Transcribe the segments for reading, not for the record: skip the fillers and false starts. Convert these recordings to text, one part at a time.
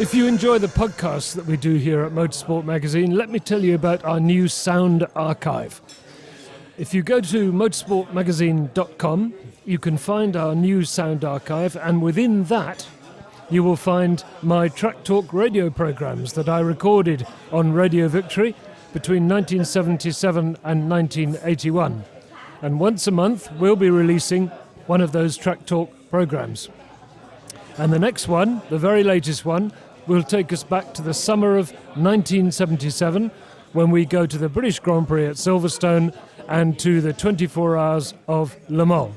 If you enjoy the podcasts that we do here at Motorsport Magazine, let me tell you about our new sound archive. If you go to motorsportmagazine.com, you can find our new sound archive, and within that you will find my Track Talk radio programs that I recorded on Radio Victory between 1977 and 1981. And once a month we'll be releasing one of those Track Talk programs. And the next one, the very latest one, will take us back to the summer of 1977 when we go to the British Grand Prix at Silverstone and to the 24 Hours of Le Mans.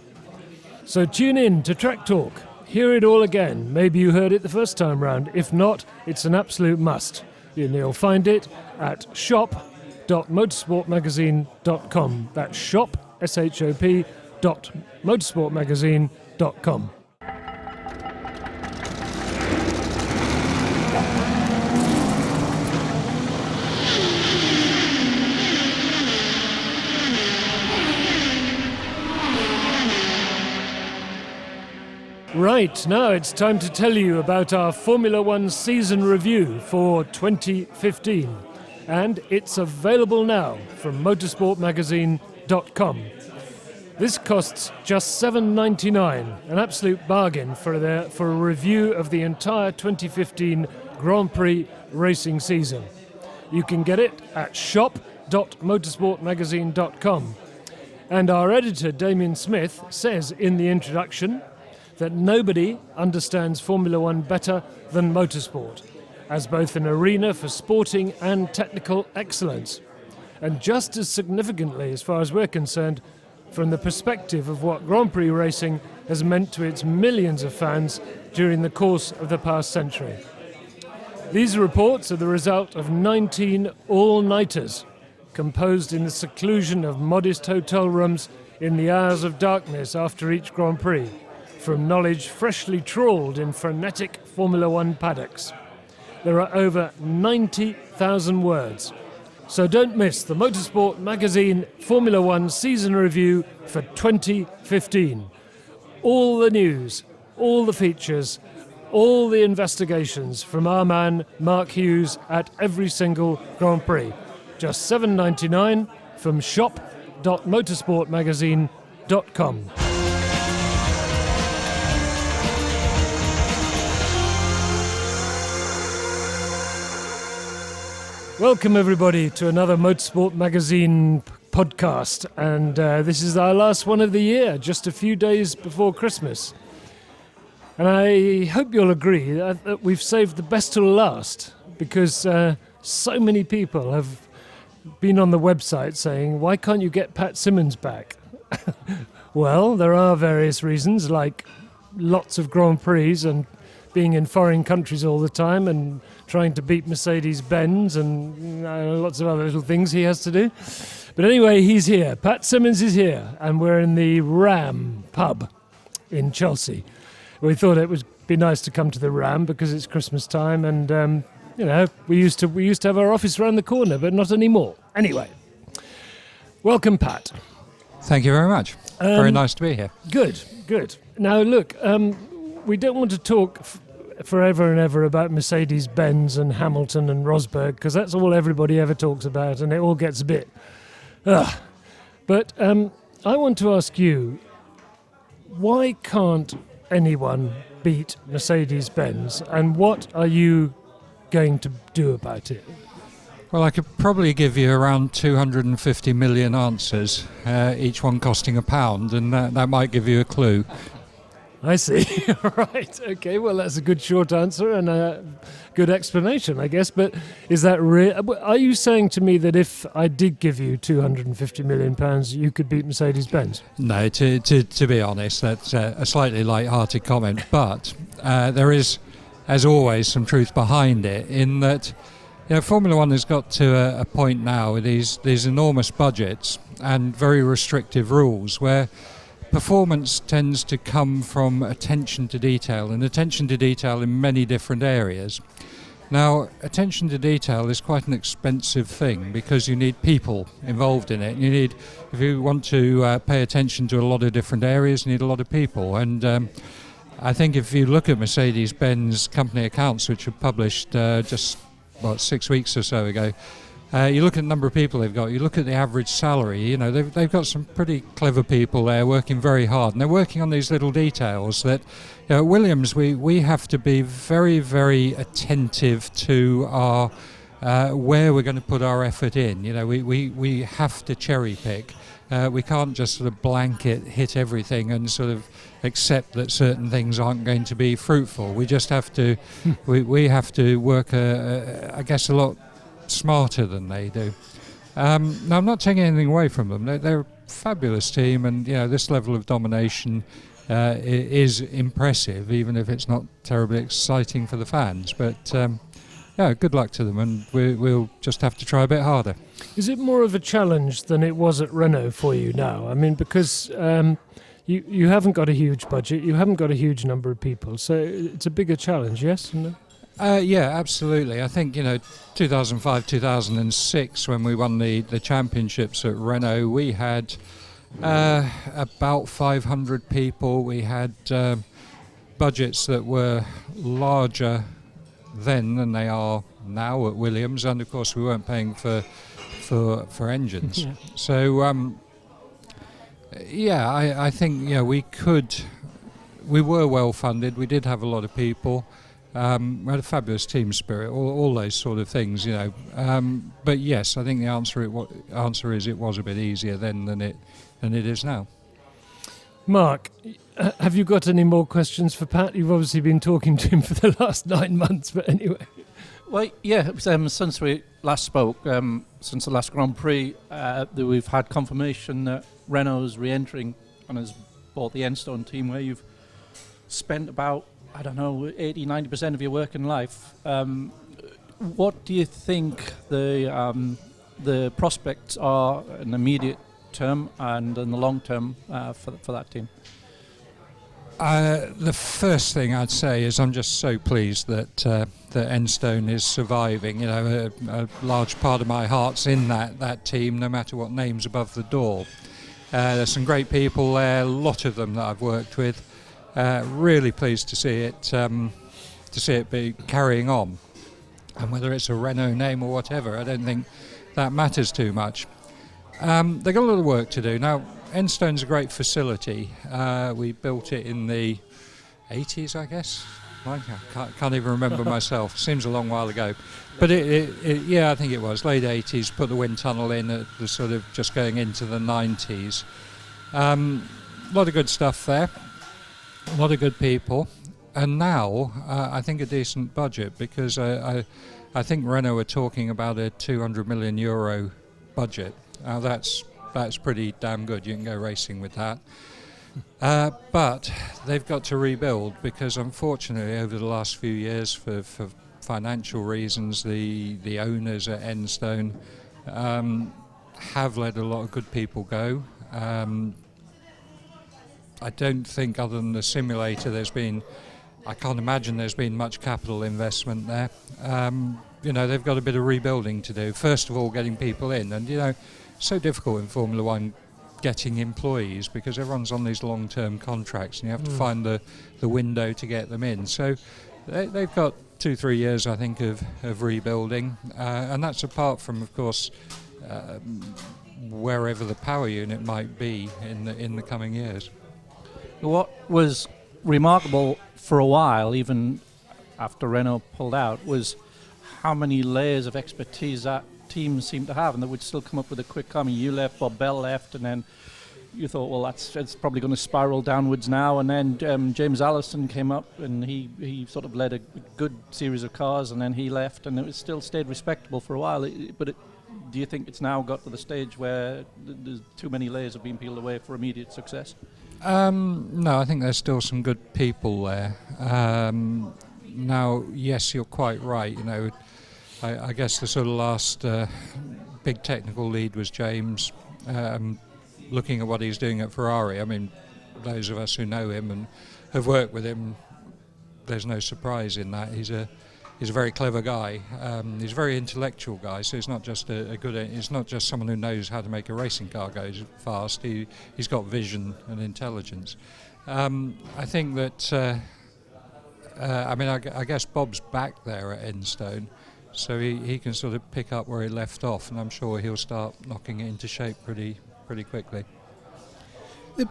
So tune in to Track Talk. Hear it all again. Maybe you heard it the first time round. If not, it's an absolute must. You'll find it at shop.motorsportmagazine.com. That's shop, S-H-O-P, .motorsportmagazine.com. Right, now it's time to tell you about our Formula One season review for 2015. And it's available now from motorsportmagazine.com. This costs just $7.99, an absolute bargain for a review of the entire 2015 Grand Prix racing season. You can get it at shop.motorsportmagazine.com. And our editor, Damien Smith, says in the introduction that nobody understands Formula One better than motorsport, as both an arena for sporting and technical excellence. And just as significantly, as far as we're concerned, from the perspective of what Grand Prix racing has meant to its millions of fans during the course of the past century. These reports are the result of 19 all-nighters, composed in the seclusion of modest hotel rooms in the hours of darkness after each Grand Prix, from knowledge freshly trawled in frenetic Formula One paddocks. There are over 90,000 words. So don't miss the Motorsport Magazine Formula One season review for 2015. All the news, all the features, all the investigations from our man Mark Hughes at every single Grand Prix. Just $7.99 from shop.motorsportmagazine.com. Welcome everybody to another Motorsport Magazine podcast, and this is our last one of the year, just a few days before Christmas. And I hope you'll agree that we've saved the best till last, because so many people have been on the website saying, why can't you get Pat Symonds back? Well, there are various reasons, like lots of Grand Prix and being in foreign countries all the time and trying to beat Mercedes-Benz and lots of other little things he has to do. But anyway, he's here. Pat Symonds is here, and we're in the Ram pub in Chelsea. We thought it would be nice to come to the Ram because it's Christmas time, and we used to have our office around the corner, but not anymore. Anyway, welcome, Pat. Thank you very much. Very nice to be here. Good. Now, look, we don't want to talk forever and ever about Mercedes-Benz and Hamilton and Rosberg, because that's all everybody ever talks about, and it all gets a bit... But I want to ask you, why can't anyone beat Mercedes-Benz, and what are you going to do about it? Well, I could probably give you around 250 million answers, each one costing £1, and that might give you a clue. I see. Right. Okay. Well, that's a good short answer and a good explanation, I guess. But is that real? Are you saying to me that if I did give you £250 million, you could beat Mercedes-Benz? No, to be honest, that's a slightly light-hearted comment. But there is, as always, some truth behind it, in that Formula One has got to a point now with these enormous budgets and very restrictive rules where performance tends to come from attention to detail, and attention to detail in many different areas. Now, attention to detail is quite an expensive thing because you need people involved in it. If you want to pay attention to a lot of different areas, you need a lot of people. And I think if you look at Mercedes-Benz company accounts, which were published just 6 weeks or so ago, you look at the number of people they've got, you look at the average salary, you know, they've got some pretty clever people there working very hard, and they're working on these little details that, you know, at Williams we have to be very, very attentive to our where we're going to put our effort in. You know, we have to cherry pick. We can't just sort of blanket hit everything and sort of accept that certain things aren't going to be fruitful. We just have to we have to work I guess a lot smarter than they do. Now, I'm not taking anything away from them. They're a fabulous team, and you know, this level of domination is impressive, even if it's not terribly exciting for the fans. But yeah, good luck to them, and we'll just have to try a bit harder. Is it more of a challenge than it was at Renault for you now? I mean, because you haven't got a huge budget, you haven't got a huge number of people, so it's a bigger challenge, yes? No? Yeah, absolutely. I think, you know, 2005, 2006, when we won the championships at Renault, we had about 500 people. We had budgets that were larger then than they are now at Williams, and of course we weren't paying for engines. Yeah. So yeah, I think, you know, we were well funded. We did have a lot of people. We had a fabulous team spirit, all those sort of things, you know. But yes, I think the answer is it was a bit easier then than it is now. Mark, have you got any more questions for Pat? You've obviously been talking to him for the last 9 months, but anyway. Well, yeah, since we last spoke, since the last Grand Prix, we've had confirmation that Renault's re-entering and has bought the Enstone team, where you've spent about, I don't know, 80-90% of your working life. What do you think the prospects are in the immediate term and in the long term for that team? The first thing I'd say is I'm just so pleased that Enstone is surviving. You know, a large part of my heart's in that team, no matter what name's above the door. There's some great people there, a lot of them that I've worked with. Really pleased to see it be carrying on, and whether it's a Renault name or whatever, I don't think that matters too much. They've got a lot of work to do now. Enstone's a great facility. We built it in the 80s, I guess. I can't even remember myself. Seems a long while ago, but yeah, I think it was late 80s. Put the wind tunnel in at the sort of just going into the 90s. A lot of good stuff there. A lot of good people, and now I think a decent budget, because I think Renault are talking about a €200 million budget. Now that's pretty damn good. You can go racing with that. But they've got to rebuild, because unfortunately over the last few years, for financial reasons, the owners at Enstone have let a lot of good people go. I don't think, other than the simulator, I can't imagine there's been much capital investment there. You know, they've got a bit of rebuilding to do. First of all, getting people in, and you know, it's so difficult in Formula One getting employees, because everyone's on these long-term contracts, and you have to find the window to get them in. So they've got 2-3 years, I think, of rebuilding, and that's apart from, of course, wherever the power unit might be in the coming years. What was remarkable for a while, even after Renault pulled out, was how many layers of expertise that team seemed to have, and they would still come up with a quick comment. You left, Bob Bell left, and then you thought, well, it's probably going to spiral downwards now. And then James Allison came up, and he sort of led a good series of cars, and then he left, and it still stayed respectable for a while. Do you think it's now got to the stage where there's too many layers have been peeled away for immediate success? No, I think there's still some good people there. Now, yes, you're quite right. You know, I guess the sort of last big technical lead was James. Looking at what he's doing at Ferrari, I mean, those of us who know him and have worked with him, there's no surprise in that. He's he's a very clever guy. He's a very intellectual guy, so he's not just he's not just someone who knows how to make a racing car go fast. He's got vision and intelligence. I think that I guess Bob's back there at Enstone, so he can sort of pick up where he left off, and I'm sure he'll start knocking it into shape pretty quickly. The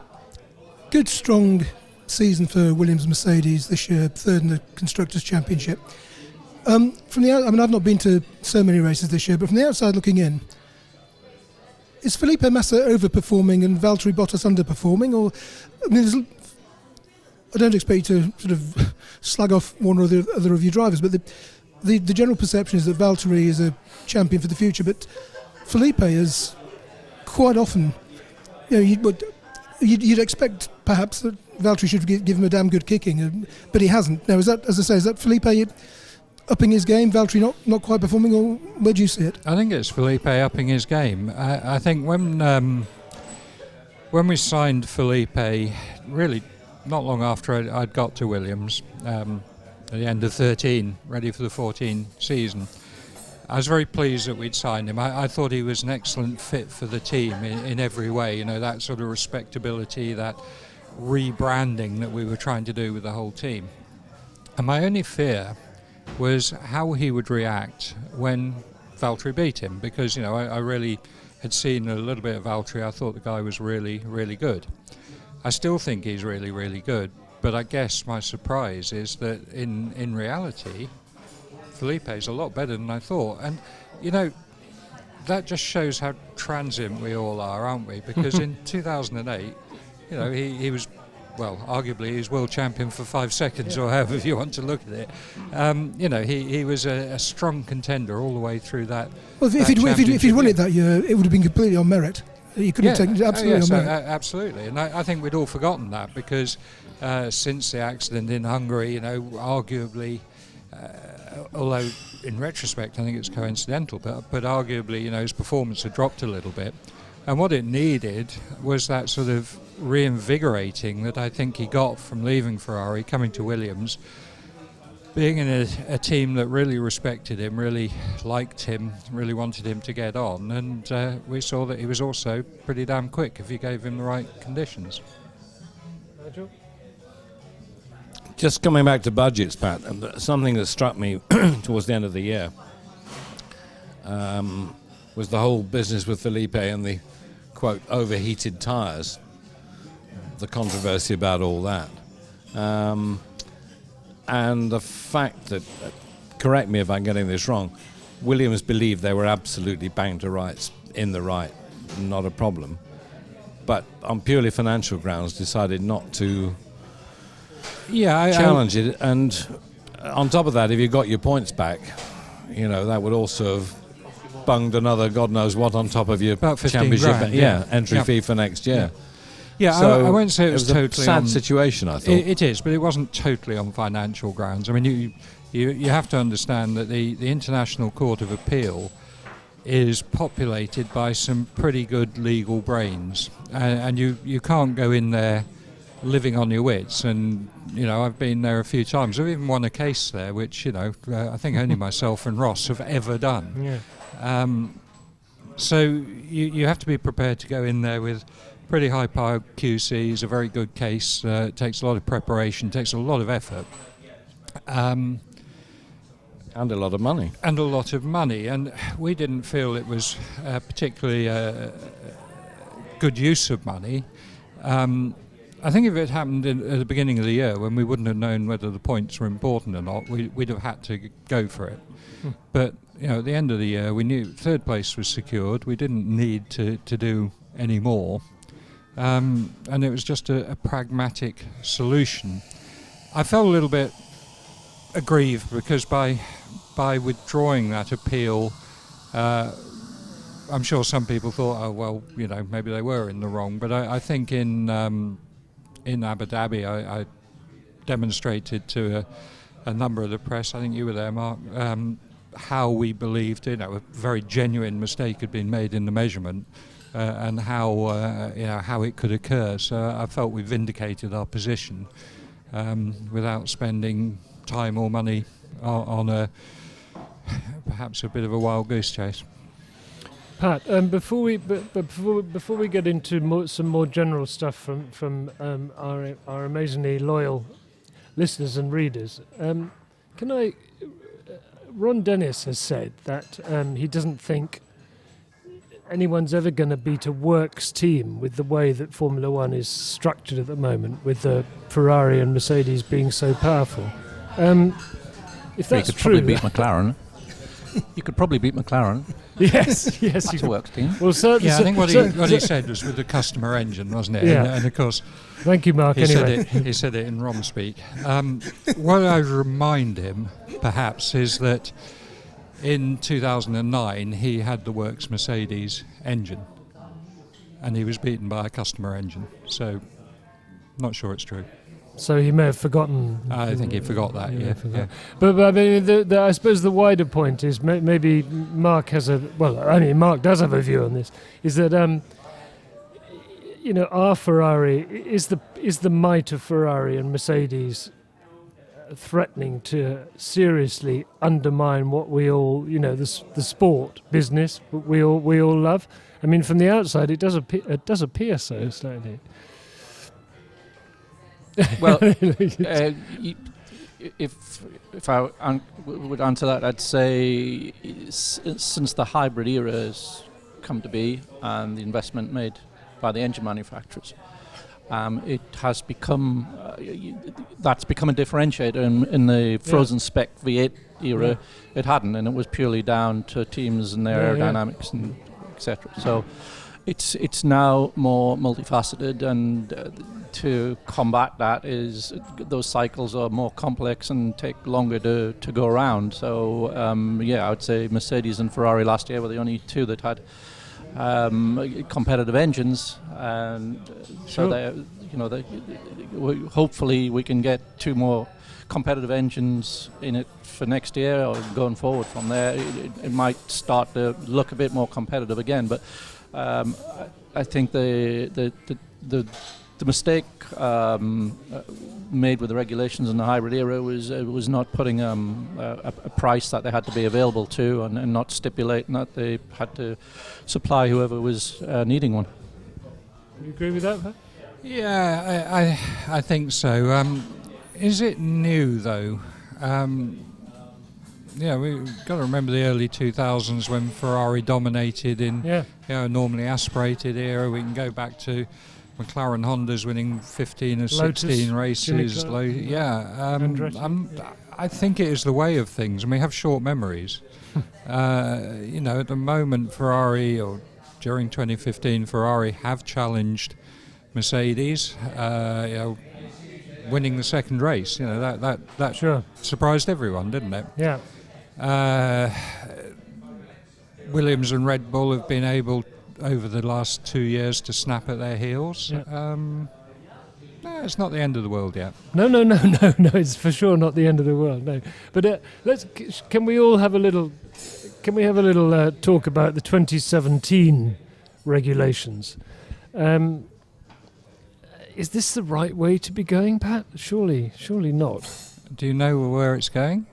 good strong season for Williams Mercedes this year, third in the Constructors' Championship. From the I've not been to so many races this year, but from the outside looking in, is Felipe Massa overperforming and Valtteri Bottas underperforming? Or I don't expect you to sort of slag off one or the other of your drivers, but the general perception is that Valtteri is a champion for the future, but Felipe is quite often, you'd expect perhaps that Valtteri should give him a damn good kicking, but he hasn't. Now, is that Felipe upping his game, Valtteri not quite performing, or where do you see it? I think it's Felipe upping his game. I think when we signed Felipe, really not long after I'd got to Williams, at the end of 13, ready for the 14 season, I was very pleased that we'd signed him. I thought he was an excellent fit for the team in every way, that sort of respectability, that rebranding that we were trying to do with the whole team. And my only fear was how he would react when Valtteri beat him, because I really had seen a little bit of Valtteri. I thought the guy was really, really good. I still think he's really, really good, but I guess my surprise is that in reality, Felipe's a lot better than I thought. And that just shows how transient we all are, aren't we? Because in 2008, he was, well, arguably he was world champion for 5 seconds, or however you want to look at it. He was a strong contender all the way through that. Well, if he'd won it that year, it would have been completely on merit. You couldn't have taken it absolutely on merit. Absolutely, and I think we'd all forgotten that, because since the accident in Hungary, arguably, although in retrospect I think it's coincidental, but arguably, his performance had dropped a little bit. And what it needed was that sort of reinvigorating that I think he got from leaving Ferrari, coming to Williams, being in a team that really respected him, really liked him, really wanted him to get on. And we saw that he was also pretty damn quick if you gave him the right conditions. Nigel? Just coming back to budgets, Pat, something that struck me towards the end of the year was the whole business with Felipe and the, quote, overheated tyres, the controversy about all that. And the fact that, correct me if I'm getting this wrong, Williams believed they were absolutely bang to rights, in the right, not a problem. But on purely financial grounds decided not to challenge it. And on top of that, if you got your points back, that would also have bunged another God knows what on top of your about 15 championship grand, entry fee for next year. Yeah, so I won't say it was totally a sad situation, I thought. It is, but it wasn't totally on financial grounds. I mean, you have to understand that the International Court of Appeal is populated by some pretty good legal brains, and you can't go in there living on your wits. And I've been there a few times. I've even won a case there, which I think only myself and Ross have ever done. Yeah. So you have to be prepared to go in there with pretty high-powered QCs, a very good case. It takes a lot of preparation, takes a lot of effort. And a lot of money. And we didn't feel it was particularly good use of money. I think if it happened at the beginning of the year, when we wouldn't have known whether the points were important or not, we'd have had to go for it. But at the end of the year, we knew third place was secured. We didn't need to do any more. And it was just a pragmatic solution. I felt a little bit aggrieved because by withdrawing that appeal, I'm sure some people thought, oh well, maybe they were in the wrong. But I think in Abu Dhabi, I demonstrated to a number of the press, I think you were there, Mark, how we believed a very genuine mistake had been made in the measurement. And how it could occur. So I felt we vindicated our position without spending time or money on a perhaps a bit of a wild goose chase. Pat, before we get into some more general stuff from our amazingly loyal listeners and readers, can I? Ron Dennis has said that he doesn't think anyone's ever going to beat a works team with the way that Formula One is structured at the moment, with the Ferrari and Mercedes being so powerful. If that's true, probably beat McLaren. You could probably beat McLaren. Yes, That's a works team. Well, certainly. Yeah, I think what he said was with the customer engine, wasn't it? Yeah. And of course, thank you, Mark. he Anyway, said it in Rom speak. What I remind him, perhaps, is that in 2009 he had the works Mercedes engine, and he was beaten by a customer engine. So, not sure it's true. so he may have forgotten. I think he forgot that. He may Yeah. have forgotten. But I mean, I suppose the wider point is maybe Mark has Mark does have a view on this. Is that our Ferrari is the might of Ferrari and Mercedes threatening to seriously undermine what we all, the sport business we all love. I mean, from the outside, it does appear so slightly. Well, if I would answer that, I'd say since the hybrid era has come to be and the investment made by the engine manufacturers, it has become that's become a differentiator. In the frozen spec V8 era, it hadn't, and it was purely down to teams and their aerodynamics and etc. So it's now more multifaceted, and to combat that is those cycles are more complex and take longer to go around. So I would say Mercedes and Ferrari last year were the only two that had competitive engines, and so hopefully we can get two more competitive engines in it for next year, or going forward from there it might start to look a bit more competitive again. But I think the mistake made with the regulations in the hybrid era was not putting a price that they had to be available to, and not stipulating that they had to supply whoever was needing one. Do you agree with that, Pat? Yeah, I think so. Is it new though? We've got to remember the early 2000s when Ferrari dominated in normally aspirated era. We can go back to McLaren-Honda's winning 15 or 16 races. I think it is the way of things, and we have short memories. At the moment, Ferrari, or during 2015, Ferrari have challenged Mercedes, winning the second race. That sure surprised everyone, didn't it? Yeah. Williams and Red Bull have been able over the last 2 years to snap at their heels. No, it's not the end of the world yet. No, it's for sure not the end of the world. No, but can we have a little talk about the 2017 regulations? Is this the right way to be going, Pat? Surely not. Do you know where it's going?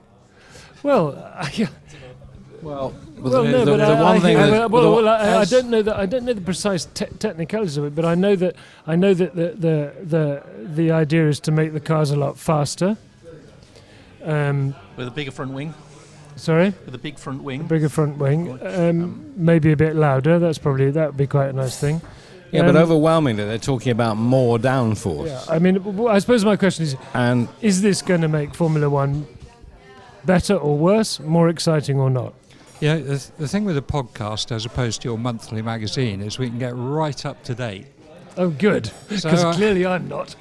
Well, I don't know the precise technicalities of it, but I know that the idea is to make the cars a lot faster. With a bigger front wing. Sorry? With a big front wing. Bigger front wing. Maybe a bit louder. That would be quite a nice thing. Yeah, but overwhelmingly they're talking about more downforce. Yeah, I mean, I suppose my question is this going to make Formula One better or worse, more exciting or not? Yeah, the thing with a podcast as opposed to your monthly magazine is we can get right up to date. Oh, good, because clearly I'm not.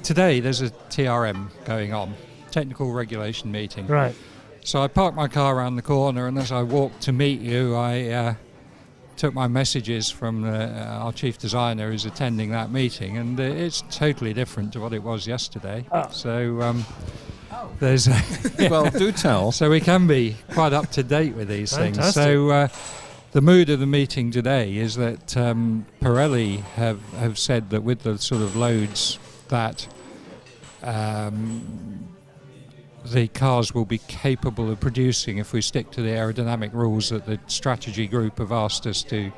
Today there's a TRM going on, technical regulation meeting. Right. So I parked my car around the corner, and as I walked to meet you, I took my messages from our chief designer who's attending that meeting, and it's totally different to what it was yesterday. So there's well, do tell. So we can be quite up to date with these Fantastic. things. So the mood of the meeting today is that Pirelli have said that with the sort of loads that the cars will be capable of producing if we stick to the aerodynamic rules that the strategy group have asked us to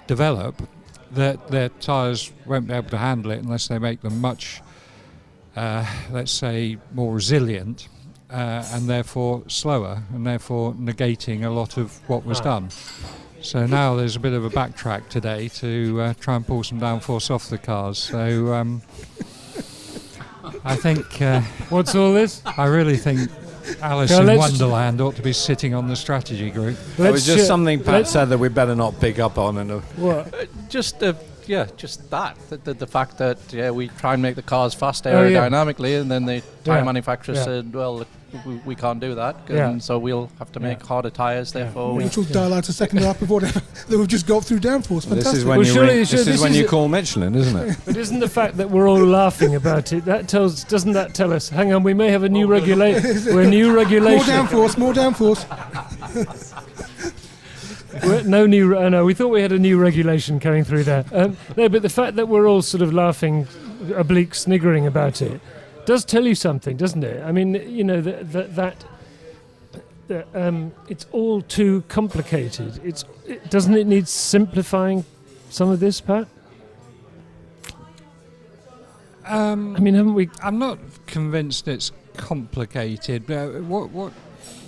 develop, that their tyres won't be able to handle it unless they make them much, let's say, more resilient and therefore slower, and therefore negating a lot of what was done. So now there's a bit of a backtrack today to try and pull some downforce off the cars. So I think... What's all this? I really think Alice in Wonderland ought to be sitting on the strategy group. It was just something Pat said that we better not pick up on. Just that. The fact that we try and make the cars fast aerodynamically, and then the tyre manufacturer said, well, we can't do that, and so we'll have to make harder tyres, therefore... Which will dial out a second lap of whatever that we've just got through downforce. Fantastic. This is when you call Michelin, isn't it? But isn't the fact that we're all laughing about it, doesn't that tell us, hang on, we may have a new regulation... More downforce. No, we thought we had a new regulation coming through there. No, but the fact that we're all sort of laughing, oblique sniggering about it, does tell you something, doesn't it? I mean, you know, that it's all too complicated. Doesn't it need simplifying some of this, Pat? I mean, haven't we? I'm not convinced it's complicated.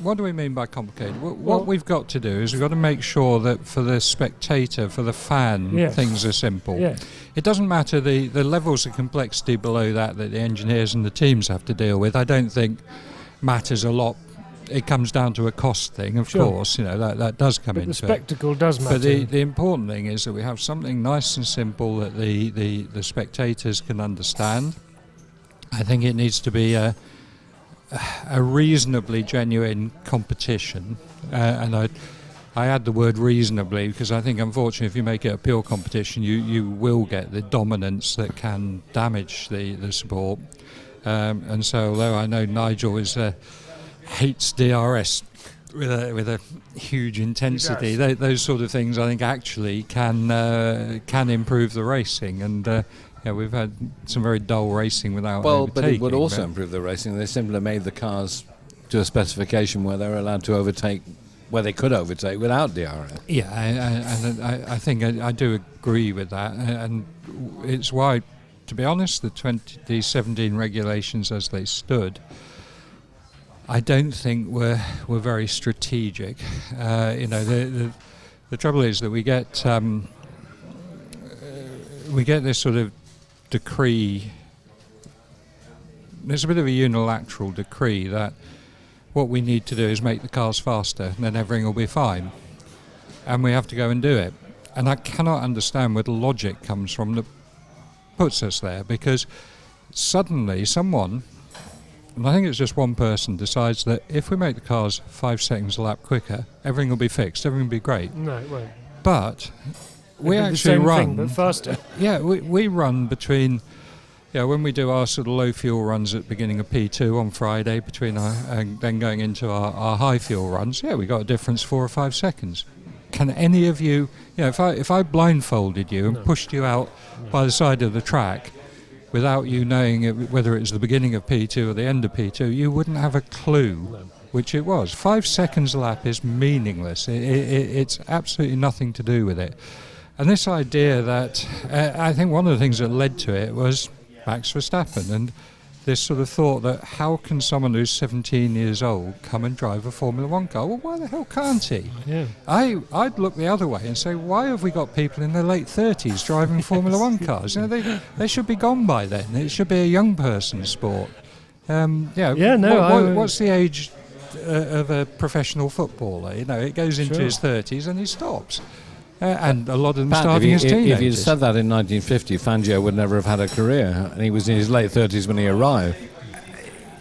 What do we mean by complicated? What we've got to do is we've got to make sure that for the spectator, for the fan, things are simple. Yeah. It doesn't matter the levels of complexity below that the engineers and the teams have to deal with. I don't think matters a lot. It comes down to a cost thing, of course. You know that does come into it. The spectacle does matter. But the important thing is that we have something nice and simple that the spectators can understand. I think it needs to be a reasonably genuine competition, and I add the word reasonably because I think unfortunately if you make it a pure competition you will get the dominance that can damage the sport, and so although I know Nigel hates DRS with a huge intensity, those sort of things I think actually can improve the racing, and we've had some very dull racing without overtaking. But it would also improve the racing. They simply made the cars to a specification where they're allowed to overtake, where they could overtake without DRS. Yeah, and I think I do agree with that, and it's why, to be honest, the 2017 regulations as they stood, I don't think were very strategic. The trouble is that we get this sort of decree. There's a bit of a unilateral decree that what we need to do is make the cars faster and then everything will be fine, and we have to go and do it. And I cannot understand where the logic comes from that puts us there, because suddenly someone, and I think it's just one person, decides that if we make the cars 5 seconds a lap quicker, everything will be fixed, everything will be great. No, it won't. But we actually run, but faster. Yeah, we run between, when we do our sort of low fuel runs at the beginning of P2 on Friday, and then going into our high fuel runs, we got a difference 4 or 5 seconds. Can any of you, if I blindfolded you and pushed you out by the side of the track without you knowing whether it was the beginning of P2 or the end of P2, you wouldn't have a clue which it was. 5 seconds a lap is meaningless. It's absolutely nothing to do with it. And this idea that, I think one of the things that led to it was Max Verstappen, and this sort of thought that how can someone who's 17 years old come and drive a Formula 1 car? Well, why the hell can't he? Yeah. I'd look the other way and say, why have we got people in their late 30s driving Formula 1 cars? They should be gone by then. It should be a young person's sport. What's the age of a professional footballer? It goes into his 30s and he stops. And a lot of them starting as teenagers. If you'd said that in 1950, Fangio would never have had a career, and he was in his late 30s when he arrived.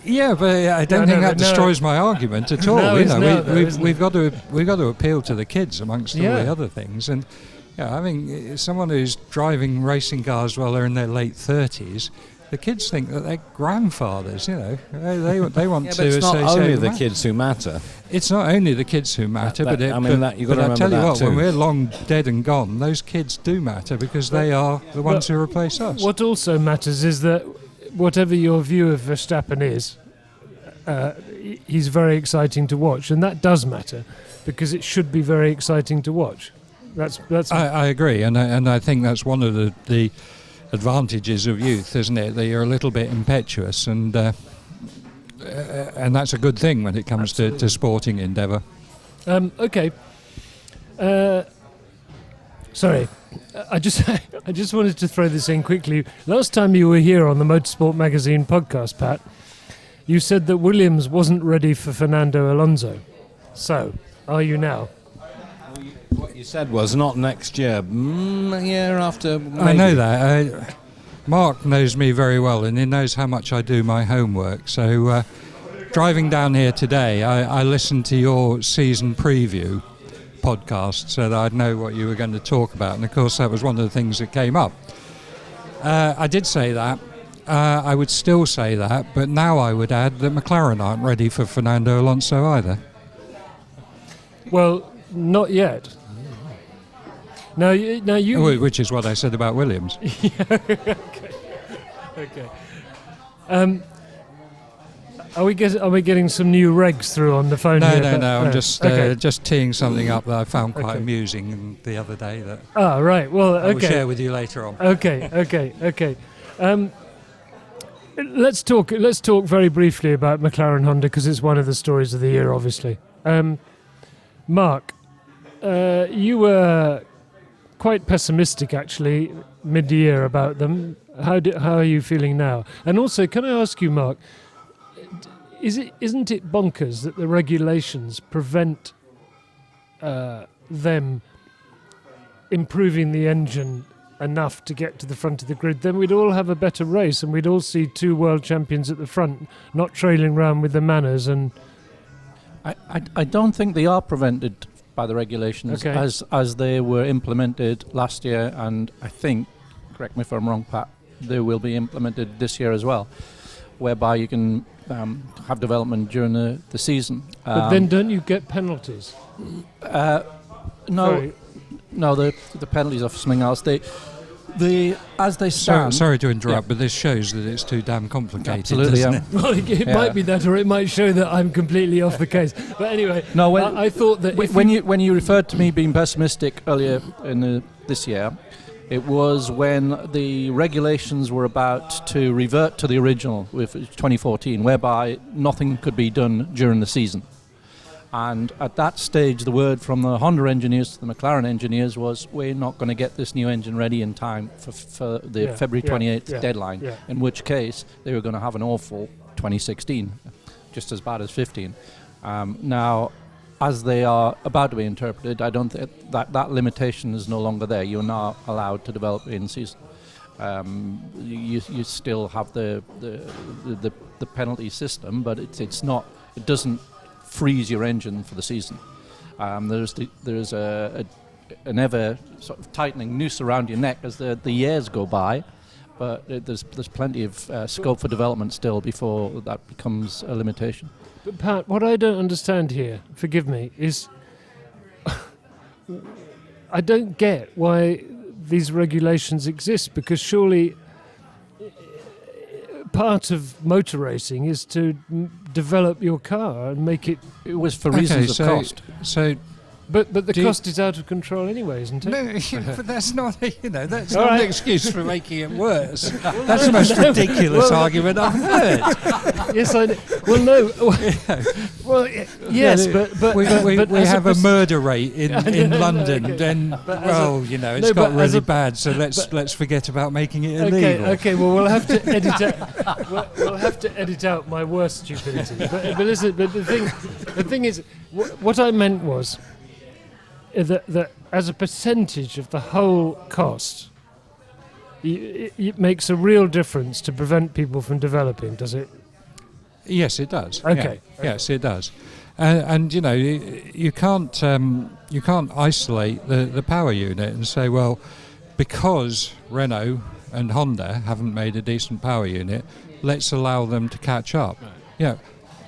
Yeah, but I don't think that destroys my argument at all. We've got to appeal to the kids amongst all the other things, and I mean, someone who's driving racing cars while they're in their late 30s. The kids think that they're grandfathers, they want to associate. It's not only the kids who matter. It's not only the kids who matter, but I tell you what, when we're long dead and gone, those kids do matter because they are the ones who replace us. What also matters is that whatever your view of Verstappen is, he's very exciting to watch, and that does matter because it should be very exciting to watch. That's. I agree, and I think that's one of the advantages of youth, isn't it? That you're a little bit impetuous, and that's a good thing when it comes to sporting endeavour. Okay. Sorry, I just wanted to throw this in quickly. Last time you were here on the Motorsport Magazine podcast, Pat, you said that Williams wasn't ready for Fernando Alonso. So, are you now? What you said was not next year, a year after. Maybe. I know that. Mark knows me very well, and he knows how much I do my homework. So, driving down here today, I listened to your season preview podcast so that I'd know what you were going to talk about, and of course that was one of the things that came up. I did say that. I would still say that, but now I would add that McLaren aren't ready for Fernando Alonso either. Well, not yet. Now you. Which is what I said about Williams. Okay. Are we getting some new regs through on the phone? No. I'm just teeing something up that I found quite amusing the other day. That. Right. Well, okay. I will share with you later on. Okay. Let's talk very briefly about McLaren-Honda because it's one of the stories of the year, obviously. Mark, you were quite pessimistic actually mid-year about them. How are you feeling now? And also, can I ask you, Mark? Isn't it bonkers that the regulations prevent them improving the engine enough to get to the front of the grid? Then we'd all have a better race, and we'd all see two world champions at the front, not trailing around with the manners. And I don't think they are prevented by the regulations as they were implemented last year, and I think, correct me if I'm wrong, Pat, they will be implemented this year as well, whereby you can have development during the season. But then don't you get penalties? No, the penalties are for something else. They as they stand. Sorry to interrupt, but this shows that it's too damn complicated. Absolutely, doesn't it? Well, it might be that, or it might show that I'm completely off the case. But anyway, no. I thought that when you referred to me being pessimistic earlier in this year, it was when the regulations were about to revert to the original with 2014, whereby nothing could be done during the season. And at that stage, the word from the Honda engineers to the McLaren engineers was, we're not going to get this new engine ready in time for the February 28th deadline, in which case they were going to have an awful 2016, just as bad as 15. Now, as they are about to be interpreted, I don't think that limitation is no longer there. You're now allowed to develop in season. You still have the penalty system, but it's not. It doesn't freeze your engine for the season. There's an ever sort of tightening noose around your neck as the years go by, but there's plenty of scope for development still before that becomes a limitation. But Pat, what I don't understand here, forgive me, is I don't get why these regulations exist, because surely part of motor racing is to develop your car and make it. It was for reasons of cost. But the cost is out of control anyway, isn't it? No, but that's not that's not an excuse for making it worse. That's the most ridiculous argument I've heard. Yes, I know. Well, no. Well, yes, but we have a murder rate in London. Okay. Then it's got really bad. So let's forget about making it illegal. Okay. Well, we'll have to edit out. We'll have to edit out my worst stupidity. But listen. But the thing is, what I meant was. That as a percentage of the whole cost, it makes a real difference to prevent people from developing, does it? Yes, it does. Okay. Yeah. Yes, it does. And you can't isolate the power unit and say, well, because Renault and Honda haven't made a decent power unit, let's allow them to catch up. Right. Yeah.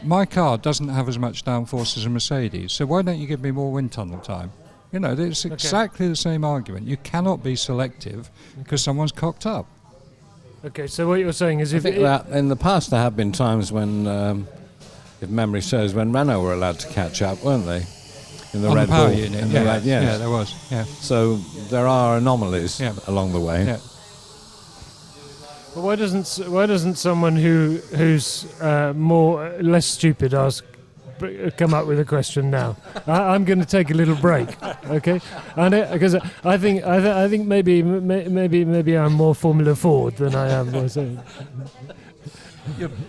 My car doesn't have as much downforce as a Mercedes, so why don't you give me more wind tunnel time? It's exactly the same argument. You cannot be selective because someone's cocked up. Okay, so what you're saying is I think that in the past there have been times when if memory serves, when Renault were allowed to catch up, weren't they? In the On Red the power Bull. unit, In the yeah, Red- yes. yeah, there was, yeah. So there are anomalies Yeah. along the way. Yeah. Well, why doesn't someone who's less stupid come up with a question now? I'm going to take a little break, okay? Because I think maybe I'm more Formula Ford than I am.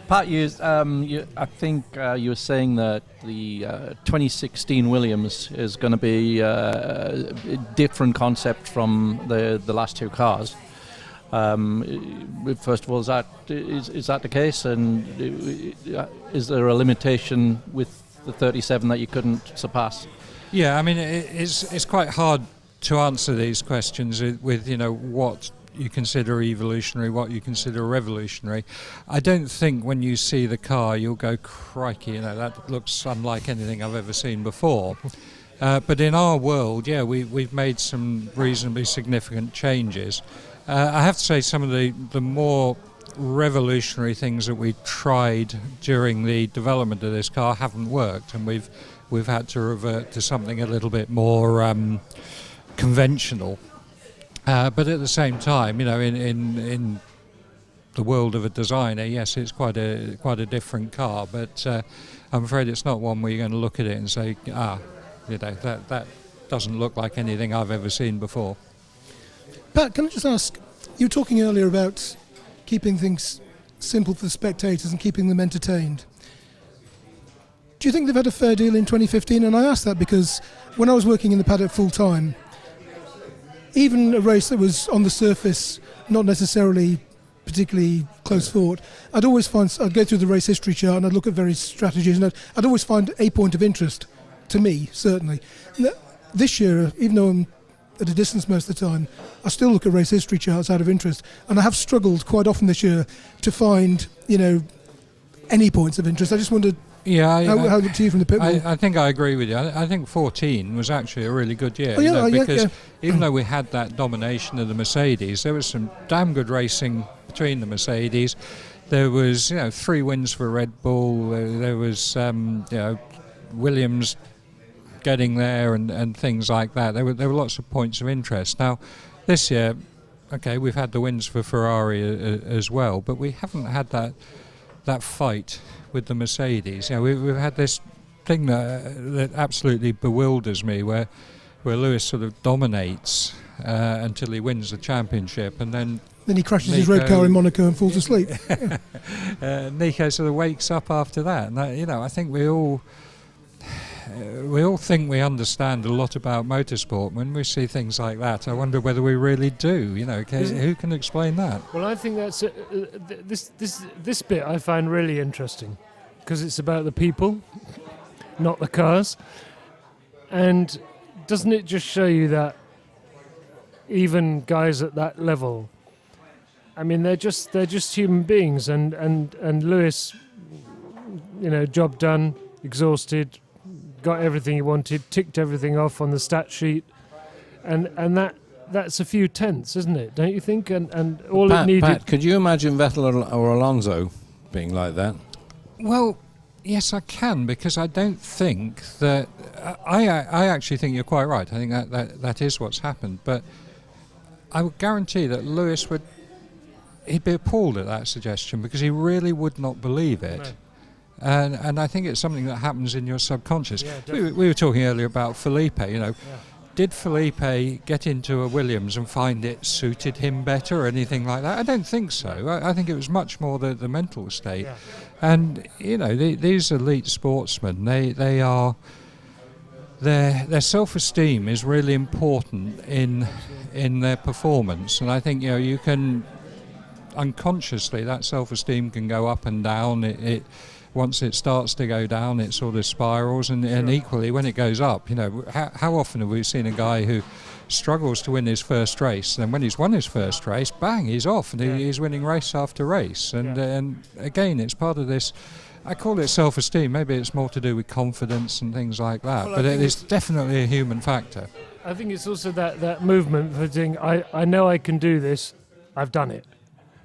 Pat, I think you were saying that the 2016 Williams is going to be a different concept from the last two cars. First of all, is that the case? And is there a limitation with the 37 that you couldn't surpass? Yeah, I mean, it's quite hard to answer these questions with what you consider evolutionary, what you consider revolutionary. I don't think when you see the car you'll go, crikey, that looks unlike anything I've ever seen before. But in our world, yeah, we've made some reasonably significant changes. I have to say some of the more revolutionary things that we tried during the development of this car haven't worked, and we've had to revert to something a little bit more conventional. But at the same time, in the world of a designer, yes, it's quite a different car. But I'm afraid it's not one where you're going to look at it and say, that doesn't look like anything I've ever seen before. Pat, can I just ask, you were talking earlier about keeping things simple for the spectators and keeping them entertained. Do you think they've had a fair deal in 2015? And I ask that because when I was working in the paddock full time, even a race that was on the surface not necessarily particularly close fought, I'd go through the race history chart and I'd look at various strategies, and I'd always find a point of interest, to me, certainly. This year, even though I'm at a distance most of the time, I still look at race history charts out of interest, and I have struggled quite often this year to find, any points of interest. I just wondered how it looked to you from the pit wall. I think I agree with you. I think 14 was actually a really good year. Because even though we had that domination of the Mercedes, there was some damn good racing between the Mercedes. There was, 3 wins for Red Bull. There was, Williams getting there and things like that. There were lots of points of interest. Now, this year, okay, we've had the wins for Ferrari as well, but we haven't had that fight with the Mercedes. We've had this thing that absolutely bewilders me, where Lewis sort of dominates until he wins the championship, and then he crashes his red car in Monaco and falls asleep. Nico sort of wakes up after that, and I think we all think we understand a lot about motorsport. When we see things like that, I wonder whether we really do. Who can explain that? Well, I think that's this bit I find really interesting, because it's about the people, not the cars. And doesn't it just show you that even guys at that level, I mean, they're just human beings, and Lewis, job done, exhausted, got everything he wanted, ticked everything off on the stat sheet, and that's a few tenths, isn't it? Don't you think? And all it needed. Pat, could you imagine Vettel or Alonso being like that? Well, yes, I can, because I don't think that. I actually think you're quite right. I think that is what's happened, but I would guarantee that Lewis he'd be appalled at that suggestion, because he really would not believe it. No. And I think it's something that happens in your subconscious. Yeah, we were talking earlier about Felipe, Did Felipe get into a Williams and find it suited him better or anything like that? I don't think so. I think it was much more the mental state. Yeah. And, these elite sportsmen, their self-esteem is really important in their performance. And I think, you can, unconsciously, that self-esteem can go up and down. Once it starts to go down, it sort of spirals, and equally when it goes up, how often have we seen a guy who struggles to win his first race, and then when he's won his first race, bang, he's off, and he's winning race after race, and again, it's part of this. I call it self-esteem. Maybe it's more to do with confidence and things like that, but it is definitely a human factor. I think it's also that movement for saying, I know I can do this, I've done it.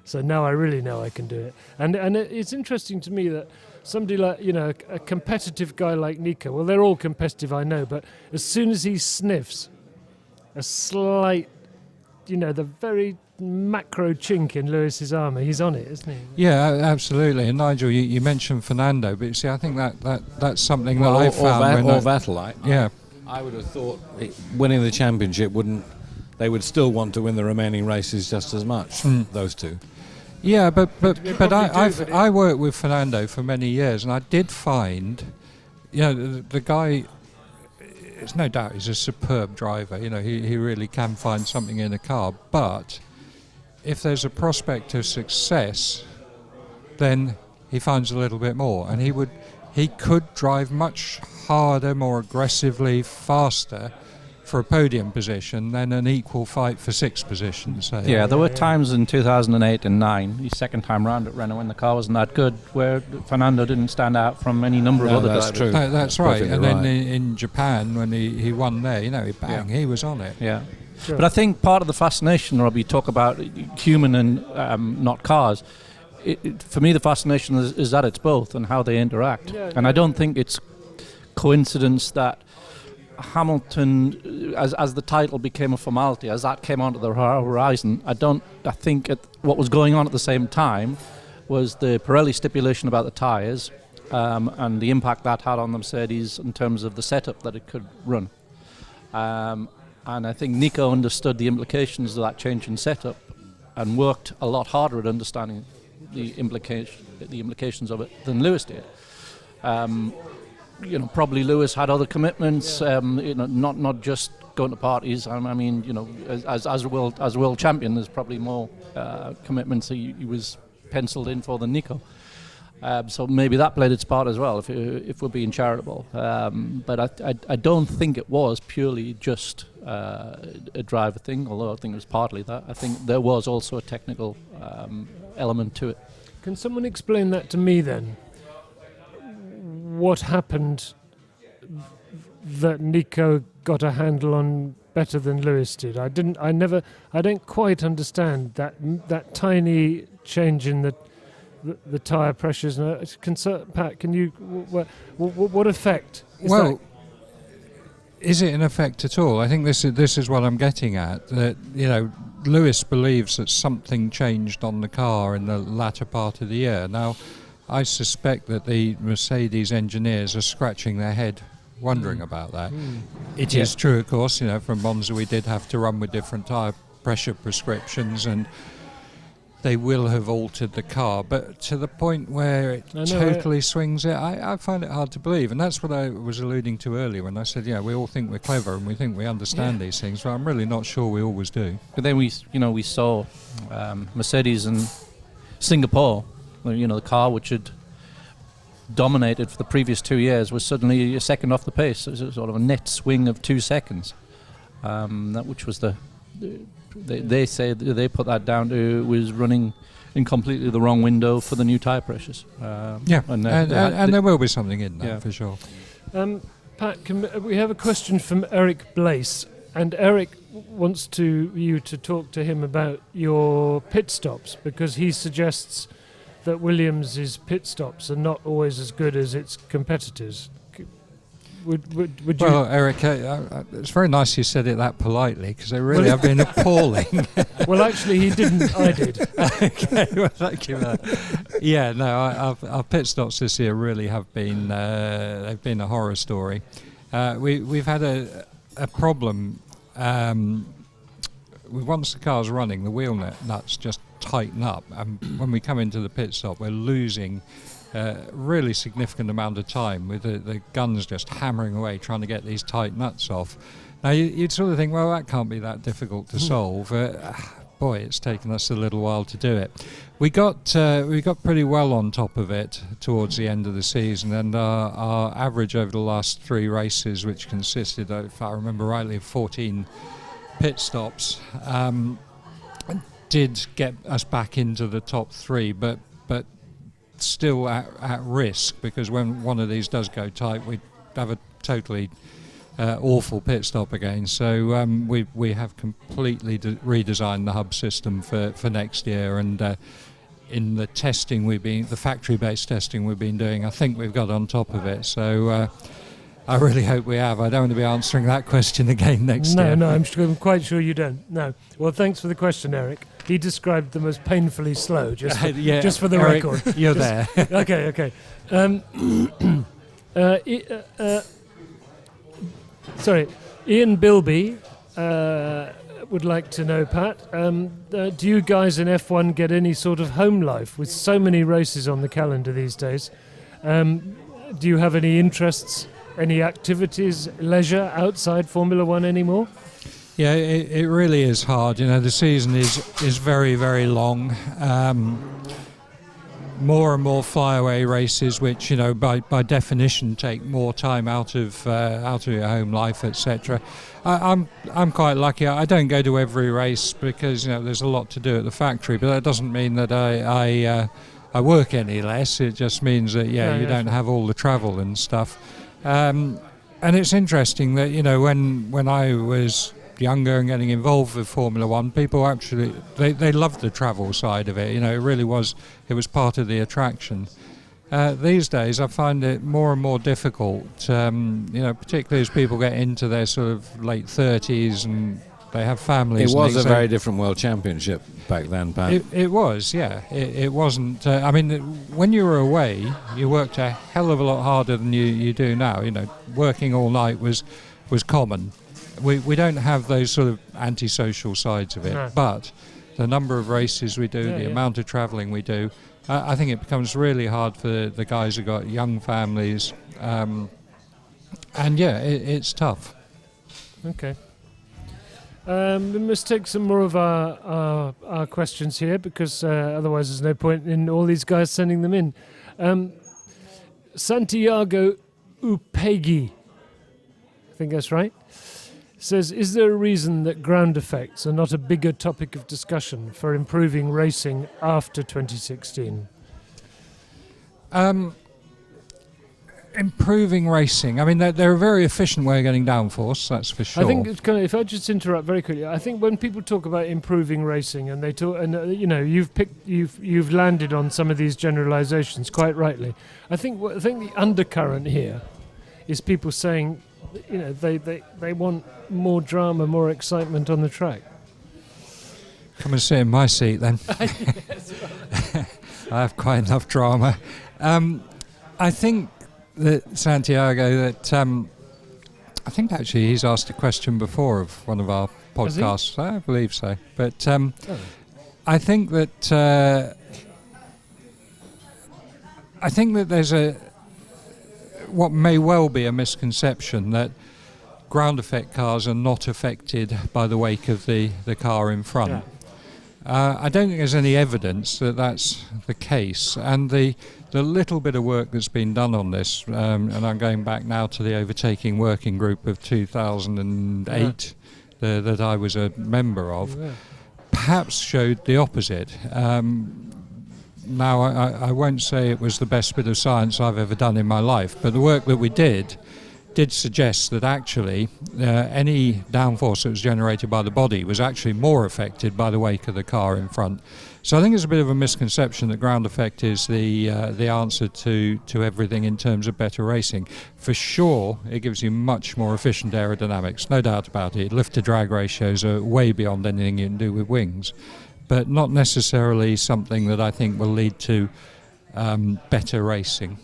So now I really know I can do it. And it's interesting to me that somebody like, a competitive guy like Nico, well, they're all competitive, I know, but as soon as he sniffs a slight, the very macro chink in Lewis's armour, he's on it, isn't he? Yeah, absolutely. And Nigel, you mentioned Fernando, but you see, I think that's something that I found. Or Vettel, yeah. I would have thought winning the championship they would still want to win the remaining races just as much, those two. Yeah, but I worked with Fernando for many years, and I did find, the guy, there's no doubt he's a superb driver. He really can find something in a car. But if there's a prospect of success, then he finds a little bit more, and he could drive much harder, more aggressively, faster for a podium position than an equal fight for sixth position. So yeah, there were times in 2008 and 9, the second time round at Renault when the car wasn't that good, where Fernando didn't stand out from any number of other drivers. True. That's right. And right. then in Japan, when he won there, he was on it. Yeah. Sure. But I think part of the fascination, Rob, you talk about human and not cars. For me, the fascination is that it's both and how they interact. And I don't think it's coincidence that Hamilton, as the title became a formality, as that came onto the horizon, I think what was going on at the same time was the Pirelli stipulation about the tyres and the impact that had on the Mercedes in terms of the setup that it could run. And I think Nico understood the implications of that change in setup and worked a lot harder at understanding the implications of it than Lewis did. Probably Lewis had other commitments, not just going to parties. As a world champion, there's probably more commitments he was penciled in for than Nico. So maybe that played its part as well, if we're being charitable. But I don't think it was purely just a driver thing, although I think it was partly that. I think there was also a technical element to it. Can someone explain that to me then? What happened that Nico got a handle on better than Lewis did? I don't quite understand that tiny change in the tyre pressures. Pat, can you what effect? Is it an effect at all? I think this is what I'm getting at. That Lewis believes that something changed on the car in the latter part of the year. Now, I suspect that the Mercedes engineers are scratching their head wondering about that. It is true, of course, from Monza we did have to run with different tyre pressure prescriptions, and they will have altered the car, but to the point where it totally swings it, I find it hard to believe. And that's what I was alluding to earlier when I said, we all think we're clever and we think we understand these things, but I'm really not sure we always do. But then we saw Mercedes in Singapore, the car which had dominated for the previous 2 years was suddenly a second off the pace. It was a sort of a net swing of 2 seconds, which was they say they put that down to was running in completely the wrong window for the new tyre pressures. And there will be something in that for sure. Pat, we have a question from Eric Blaise, and Eric wants you to talk to him about your pit stops, because he suggests that Williams' pit stops are not always as good as its competitors. Would you? Well, Eric, it's very nice you said it that politely, because they really have been appalling. Well, actually, he didn't. I did. Okay, well, thank you. Our pit stops this year really have been they've been a horror story. We've had a problem. Once the car's running, the wheel nuts just tighten up, and when we come into the pit stop, we're losing really significant amount of time with the guns just hammering away trying to get these tight nuts off. Now you'd sort of think, well, that can't be that difficult to solve. Boy, it's taken us a little while to do it. We got pretty well on top of it towards the end of the season, and our average over the last 3 races, which consisted, if I remember rightly, of 14 pit stops, did get us back into the top 3, but still at risk, because when one of these does go tight, we'd have a totally awful pit stop again. So we have completely redesigned the hub system for next year, and in the testing the factory-based testing we've been doing, I think we've got on top of it. So I really hope we have. I don't want to be answering that question again next year. No, I'm quite sure you don't. No. Well, thanks for the question, Eric. He described them as painpainfully slow, just for the Eric, record. You're there. Okay. Sorry, Ian Bilby would like to know, Pat, do you guys in F1 get any sort of home life with so many races on the calendar these days? Do you have any interests, any activities, leisure outside Formula One anymore? Yeah, it really is hard. The season is very, very long. More and more flyaway races, which by definition take more time out of your home life, etc. I'm quite lucky. I don't go to every race because there's a lot to do at the factory, but that doesn't mean that I work any less. It just means that you don't have all the travel and stuff. And it's interesting that when I was younger and getting involved with Formula One, people actually they loved the travel side of it. It really was. It was part of the attraction. These days, I find it more and more difficult. Particularly as people get into their sort of late 30s and they have families. It was a very different World Championship back then, Pat. It was, yeah. It wasn't. When you were away, you worked a hell of a lot harder than you do now. Working all night was common. We don't have those sort of antisocial sides of it, but the number of races we do, the amount of travelling we do, I think it becomes really hard for the guys who've got young families, it's tough. Okay. We must take some more of our questions here because otherwise there's no point in all these guys sending them in. Santiago Upegi, I think that's right, says, is there a reason that ground effects are not a bigger topic of discussion for improving racing after 2016? Improving racing. They're a very efficient way of getting downforce, that's for sure. I think it's if I just interrupt very quickly, I think when people talk about improving racing and they talk, and you've landed on some of these generalizations quite rightly. I think the undercurrent here is people saying, they want more drama, more excitement on the track. Come and sit in my seat then. I have quite enough drama. I think that Santiago, I think actually he's asked a question before of one of our podcasts. I believe so. But I think that there's what may well be a misconception that ground effect cars are not affected by the wake of the car in front. Yeah. I don't think there's any evidence that that's the case, and the little bit of work that's been done on this, and I'm going back now to the overtaking working group of 2008 that I was a member of, perhaps showed the opposite. Now, I won't say it was the best bit of science I've ever done in my life, but the work that we did suggest that actually any downforce that was generated by the body was actually more affected by the wake of the car in front. So I think it's a bit of a misconception that ground effect is the answer to everything in terms of better racing. For sure, it gives you much more efficient aerodynamics, no doubt about it. Lift-to-drag ratios are way beyond anything you can do with wings, but not necessarily something that I think will lead to better racing.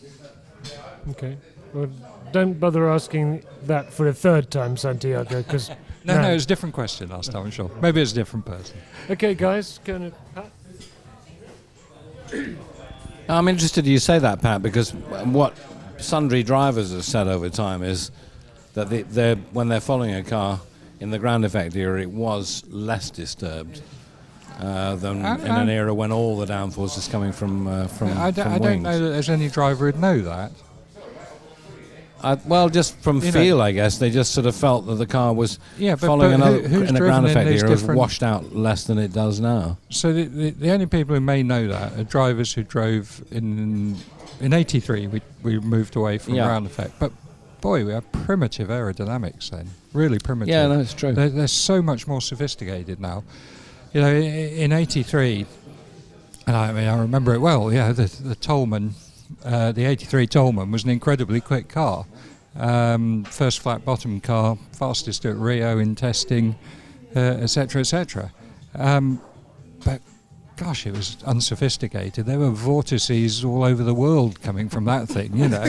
Okay. Well, don't bother asking that for a third time, Santiago, because... No, it was a different question last time, I'm sure. Maybe it's a different person. Okay, guys, go on, Pat. I'm interested you say that, Pat, because what sundry drivers have said over time is that when they're following a car in the ground effect era, it was less disturbed than in an era when all the downforce is coming from wings. I don't know that there's any driver who'd know that. Just from feel, I guess. They just sort of felt that the car was following in a ground effect era, was washed out less than it does now. So the only people who may know that are drivers who drove in '83. We moved away from ground effect, but boy, we have primitive aerodynamics then, really primitive. Yeah, no, it's true. They're so much more sophisticated now. You know, in '83, and I mean, I remember it well, yeah, the Tolman, the '83 Tolman was an incredibly quick car. First flat bottom car, fastest at Rio in testing, etc., etc. But gosh, it was unsophisticated. There were vortices all over the world coming from that thing, you know.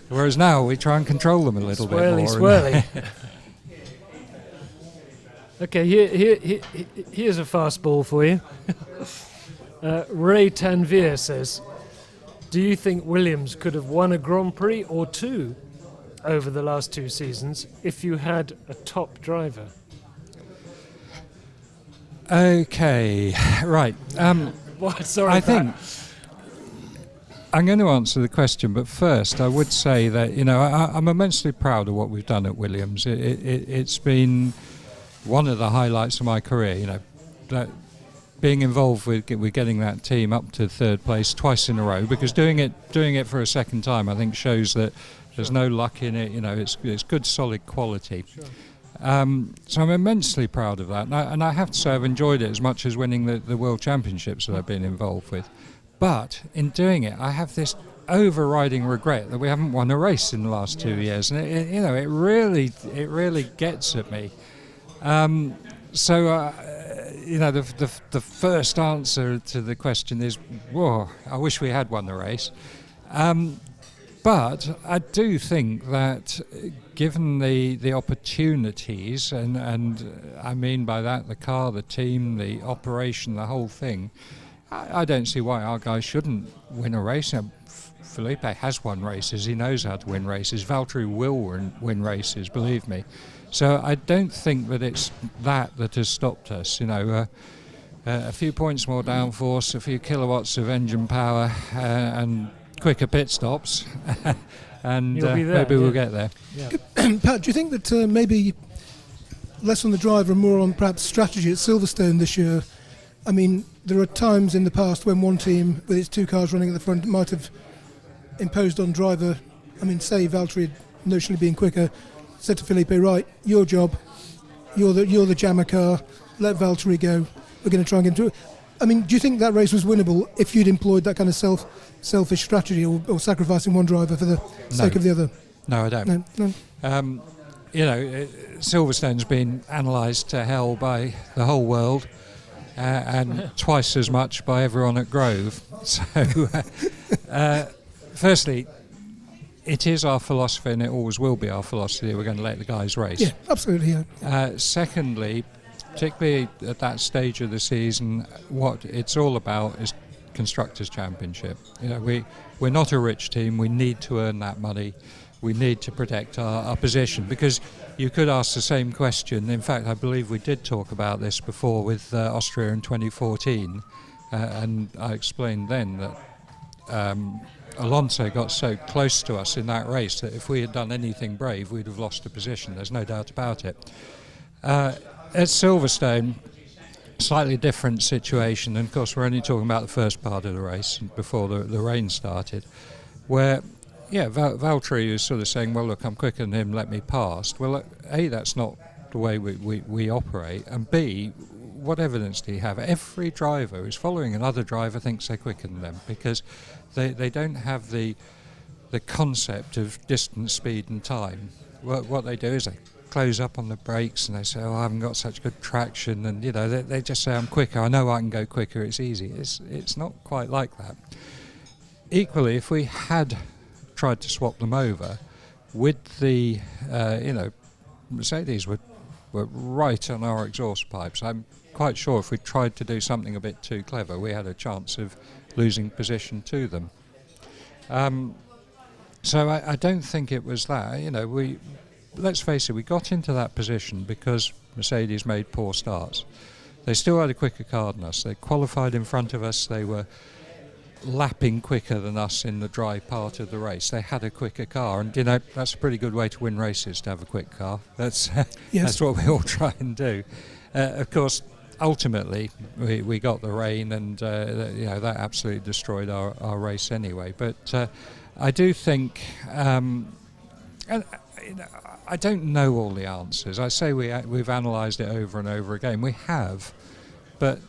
Whereas now we try and control them a little bit more. Swirly. Okay, here's a fastball for you. Ray Tanvier says, do you think Williams could have won a Grand Prix or two over the last 2 seasons if you had a top driver? Okay, right. Sorry, I Pat. think I'm going to answer the question, but first I would say that, you know, I'm immensely proud of what we've done at Williams. It's been one of the highlights of my career, you know, that being involved with getting that team up to third place twice in a row, because doing it for a second time, I think, shows that there's no luck in it. You know, it's good, solid quality. Sure. So I'm immensely proud of that, and I have to say I've enjoyed it as much as winning the World Championships that I've been involved with. But in doing it, I have this overriding regret that we haven't won a race in the last 2 years, and it really gets at me. You know, the first answer to the question is, whoa, I wish we had won the race. But I do think that given the opportunities, and I mean by that the car, the team, the operation, the whole thing, I don't see why our guys shouldn't win a race. Now, Felipe has won races, he knows how to win races. Valtteri will win races, believe me. So I don't think that it's that has stopped us. You know, a few points more downforce, a few kilowatts of engine power, and quicker pit stops, and maybe we'll get there. Yeah. Pat, do you think that maybe less on the driver and more on perhaps strategy at Silverstone this year? I mean, there are times in the past when one team, with its 2 cars running at the front, might have imposed on driver. I mean, say Valtteri notionally being quicker, said to Felipe, right, your job, you're the jammer car, let Valtteri go, we're going to try and get through it. I mean, do you think that race was winnable if you'd employed that kind of selfish strategy, or sacrificing one driver for the sake of the other? No, I don't. No. You know, Silverstone's been analysed to hell by the whole world, and twice as much by everyone at Grove. So, firstly, it is our philosophy, and it always will be our philosophy, we're going to let the guys race. Yeah, absolutely, yeah. Secondly, particularly at that stage of the season, what it's all about is Constructors' Championship. You know, we're not a rich team, we need to earn that money, we need to protect our position, because you could ask the same question. In fact, I believe we did talk about this before with Austria in 2014, and I explained then that Alonso got so close to us in that race that if we had done anything brave, we'd have lost a position. There's no doubt about it. At Silverstone, slightly different situation, and of course we're only talking about the first part of the race before the rain started, where Valtteri was sort of saying, well, look, I'm quicker than him, let me pass. Well, A, that's not the way we operate, and B, what evidence do you have? Every driver who's following another driver thinks they're quicker than them, because they don't have the concept of distance, speed and time. What they do is they close up on the brakes and they say, oh, I haven't got such good traction, and you know, they just say, I'm quicker, I know I can go quicker, it's easy. It's not quite like that. Equally, if we had tried to swap them over with the Mercedes were right on our exhaust pipes. I'm quite sure if we tried to do something a bit too clever, we had a chance of losing position to them. So I don't think it was that. You know, let's face it, we got into that position because Mercedes made poor starts. They still had a quicker car than us. They qualified in front of us. They were lapping quicker than us in the dry part of the race. They had a quicker car, and you know, that's a pretty good way to win races, to have a quick car. That's that's what we all try and do. Of course, ultimately we got the rain, and you know, that absolutely destroyed our race anyway. But I do think And I don't know all the answers. I say we've analysed it over and over again. We have, but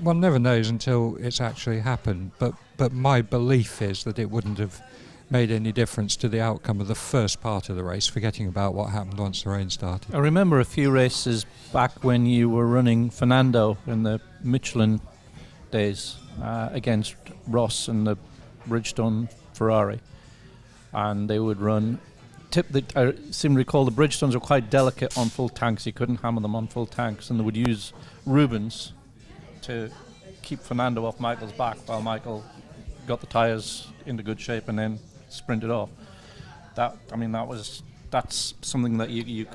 one never knows until it's actually happened. But my belief is that it wouldn't have made any difference to the outcome of the first part of the race, forgetting about what happened once the rain started. I remember a few races back when you were running Fernando in the Michelin days against Ross and the Bridgestone Ferrari, and they would run. I seem to recall the Bridgestones were quite delicate on full tanks. You couldn't hammer them on full tanks, and they would use Rubens to keep Fernando off Michael's back while Michael got the tyres into good shape and then sprinted off. That's something that you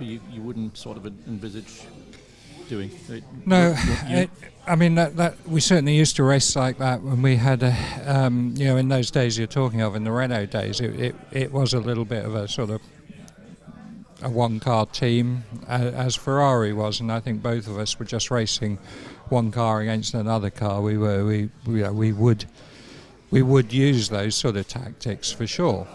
wouldn't sort of envisage doing. No, that we certainly used to race like that when we had in those days you're talking of, in the Renault days, it was a little bit of a sort of a one-car team, as Ferrari was, and I think both of us were just racing one car against another car. We would use those sort of tactics for sure.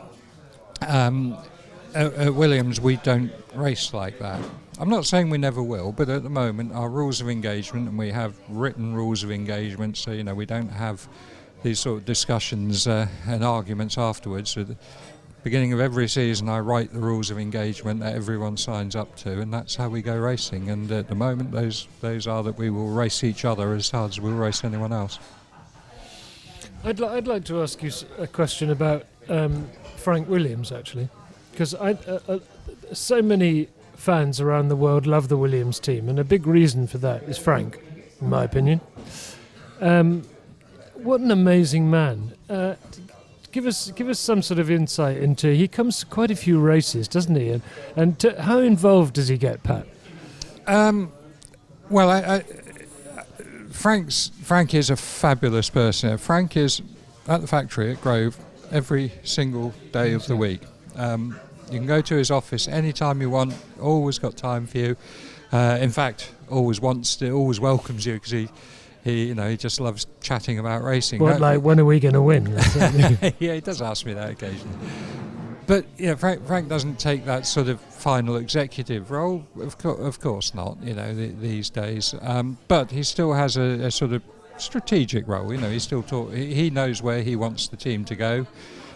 At Williams, we don't race like that. I'm not saying we never will, but at the moment our rules of engagement, and we have written rules of engagement, so we don't have these sort of discussions and arguments afterwards. At the beginning of every season I write the rules of engagement that everyone signs up to, and that's how we go racing. And at the moment those are that we will race each other as hard as we'll race anyone else. I'd like to ask you a question about Frank Williams, actually, because so many fans around the world love the Williams team, and a big reason for that is Frank, in my opinion. What an amazing man! Give us some sort of insight into. He comes to quite a few races, doesn't he? And how involved does he get, Pat? Frank is a fabulous person. Frank is at the factory at Grove every single day of the week. You can go to his office anytime you want. Always got time for you. In fact, always welcomes you, because he just loves chatting about racing. Like, when are we going to win? Yeah, he does ask me that occasionally. But Frank doesn't take that sort of final executive role. Of course not. These days. But he still has a sort of strategic role. He still he knows where he wants the team to go.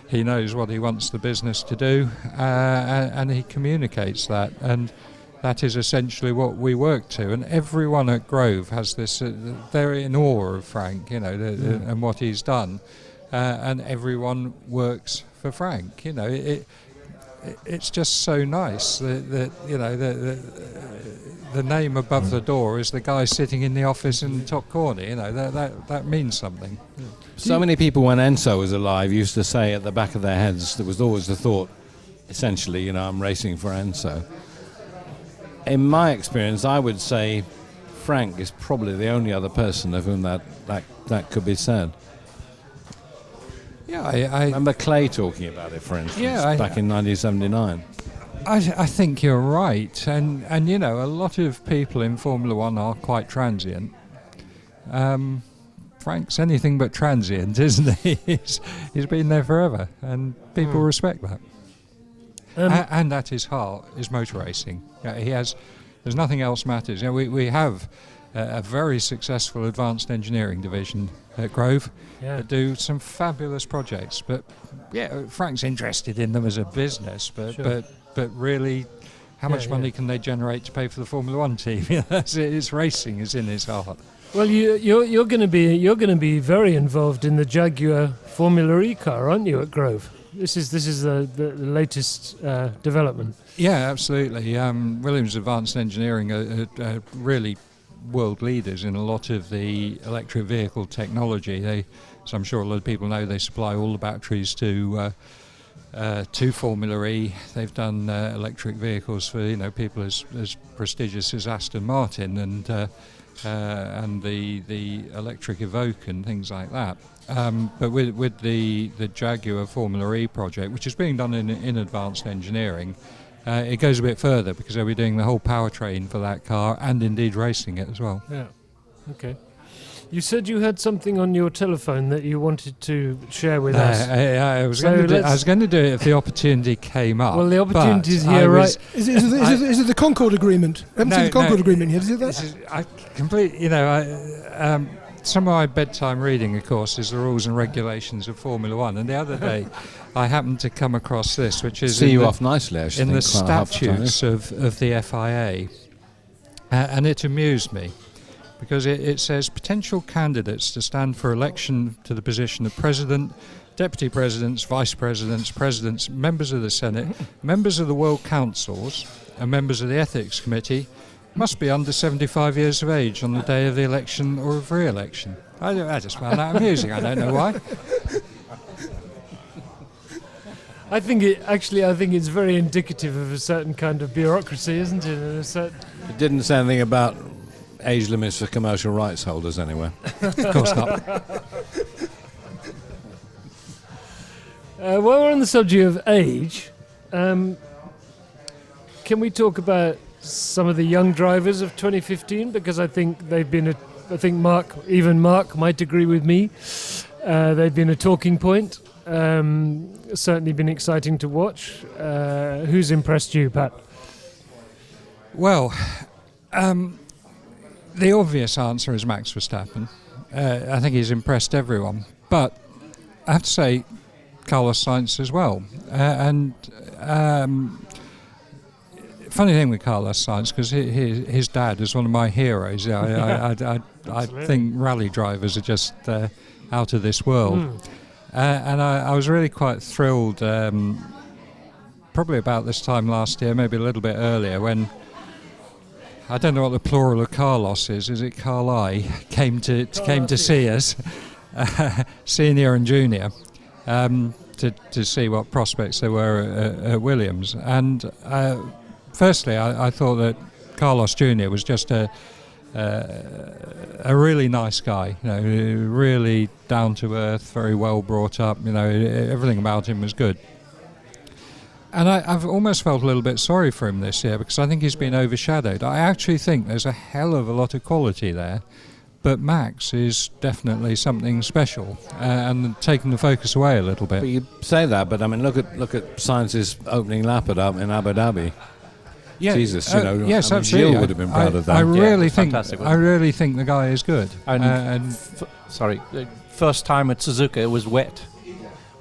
He knows what he wants the business to do, and he communicates that, and that is essentially what we work to. And everyone at Grove has this; they're in awe of Frank, and what he's done, and everyone works for Frank. It's just so nice that the name above the door is the guy sitting in the office in the top corner. That means something. So many people, when Enzo was alive, used to say at the back of their heads, there was always the thought, essentially, I'm racing for Enzo. In my experience, I would say Frank is probably the only other person of whom that could be said. Yeah, I remember Clay talking about it, for instance, back in 1979. I think you're right, and a lot of people in Formula One are quite transient. Frank's anything but transient, isn't he? He's been there forever, and people respect that. And at his heart is motor racing. There's nothing else matters. We have a very successful advanced engineering division at Grove that do some fabulous projects. But Frank's interested in them as a business. But really, how much money can they generate to pay for the Formula One team? It's racing is in his heart. Well, you're going to be very involved in the Jaguar Formula E car, aren't you, at Grove? This is the latest development. Yeah, absolutely. Williams Advanced Engineering are really world leaders in a lot of the electric vehicle technology. As I'm sure a lot of people know, they supply all the batteries to Formula E. They've done electric vehicles for people as prestigious as Aston Martin and the electric Evoque and things like that. But with the Jaguar Formula E project, which is being done in advanced engineering, it goes a bit further, because they'll be doing the whole powertrain for that car and indeed racing it as well. Yeah. Okay. You said you had something on your telephone that you wanted to share with us. I was going to do it if the opportunity came up. Well, the opportunity is here, right? Is it the Concord Agreement? Haven't seen the Concord Agreement yet, is it that? Some of my bedtime reading, of course, is the rules and regulations of Formula One. And the other day, I happened to come across this, which is off nicely, actually, in the statutes of the FIA. And it amused me, because it says potential candidates to stand for election to the position of president, deputy presidents, vice presidents, presidents, members of the Senate, members of the World Councils, and members of the Ethics Committee must be under 75 years of age on the day of the election or of re-election. I just found that amusing. I don't know why. I think it's very indicative of a certain kind of bureaucracy, isn't it? It didn't say anything about age limits for commercial rights holders anywhere. Of course not. While we're on the subject of age, can we talk about some of the young drivers of 2015? Because I think Mark might agree with me. They've been a talking point. Certainly been exciting to watch. Who's impressed you, Pat? Well, the obvious answer is Max Verstappen. I think he's impressed everyone. But I have to say Carlos Sainz as well. Funny thing with Carlos Sainz, because his dad is one of my heroes. I think rally drivers are just out of this world. And I was really quite thrilled, probably about this time last year, maybe a little bit earlier, when, I don't know what the plural of Carlos is it Carli, came to see us, senior and junior, to see what prospects there were at Williams. And firstly, I thought that Carlos Jr. was just a really nice guy, really down to earth, very well brought up. Everything about him was good. And I've almost felt a little bit sorry for him this year, because I think he's been overshadowed. I actually think there's a hell of a lot of quality there, but Max is definitely something special, and taking the focus away a little bit. But you say that, but I mean, look at Sainz's opening lap in Abu Dhabi. Yeah, Jesus, yes, absolutely. Gilles would have been proud of that. I really think the guy is good. First time at Suzuka it was wet,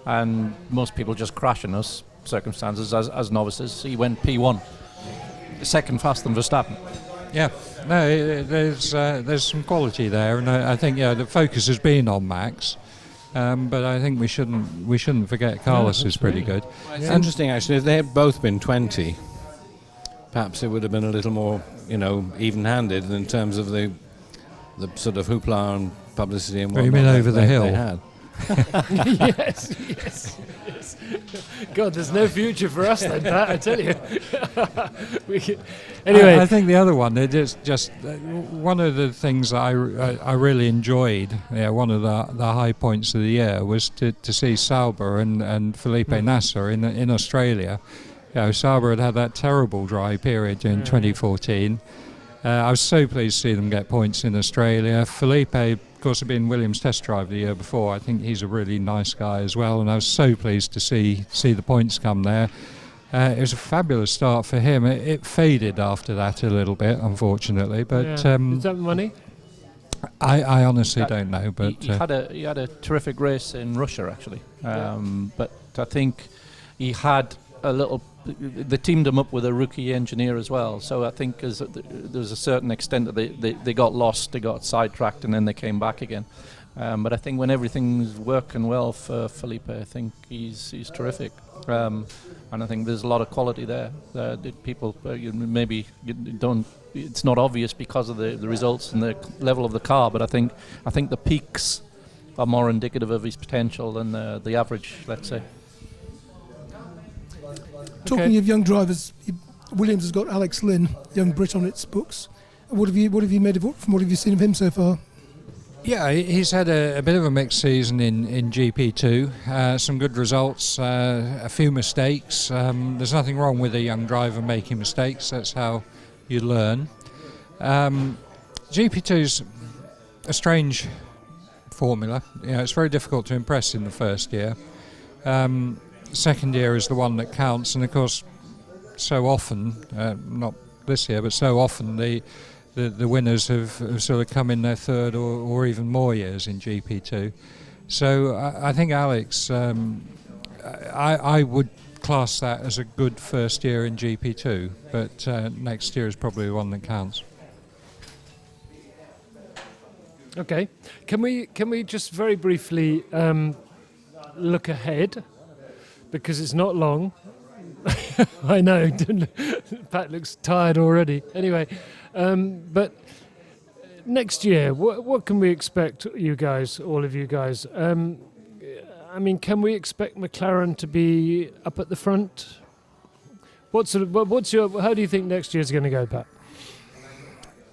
and most people just crash in those circumstances as novices. He went P1, second faster than Verstappen. Yeah, no, there's some quality there, and I think the focus has been on Max. But I think we shouldn't forget Carlos is pretty good. Well, it's interesting actually. If they had both been 20. Perhaps it would have been a little more, even-handed in terms of the sort of hoopla and publicity and whatnot. You mean over the hill? They had. Yes. God, there's no future for us then, Pat, I tell you. Anyway. I think the other one, just one of the things that I really enjoyed, one of the high points of the year, was to see Sauber and Felipe Massa in Australia. Sauber had that terrible dry period in 2014. I was so pleased to see them get points in Australia. Felipe, of course, had been Williams test driver the year before. I think he's a really nice guy as well, and I was so pleased to see the points come there. It was a fabulous start for him. It faded after that a little bit, unfortunately. But is that money? I honestly don't know. But he had a terrific race in Russia, actually. But I think he had a little. They teamed him up with a rookie engineer as well, so I think there's a certain extent that they got lost, they got sidetracked, and then they came back again. But I think when everything's working well for Felipe, I think he's terrific, and I think there's a lot of quality there. People maybe don't. It's not obvious because of the results and the level of the car, but I think the peaks are more indicative of his potential than the average, let's say. Talking of young drivers, Williams has got Alex Lynn, young Brit, on its books. What have you made of it? From what have you seen of him so far? Yeah, he's had a bit of a mixed season in GP2. Some good results, a few mistakes. There's nothing wrong with a young driver making mistakes. That's how you learn. GP2's a strange formula. It's very difficult to impress in the first year. Second year is the one that counts, and of course, so often, not this year, but so often the winners have sort of come in their third or even more years in GP2. So I think Alex, I would class that as a good first year in GP2, but next year is probably the one that counts. Okay, can we just very briefly look ahead, because it's not long. I know, Pat looks tired already. Anyway, but next year, what can we expect, you guys, all of you guys? I mean, can we expect McLaren to be up at the front? How do you think next year's going to go, Pat?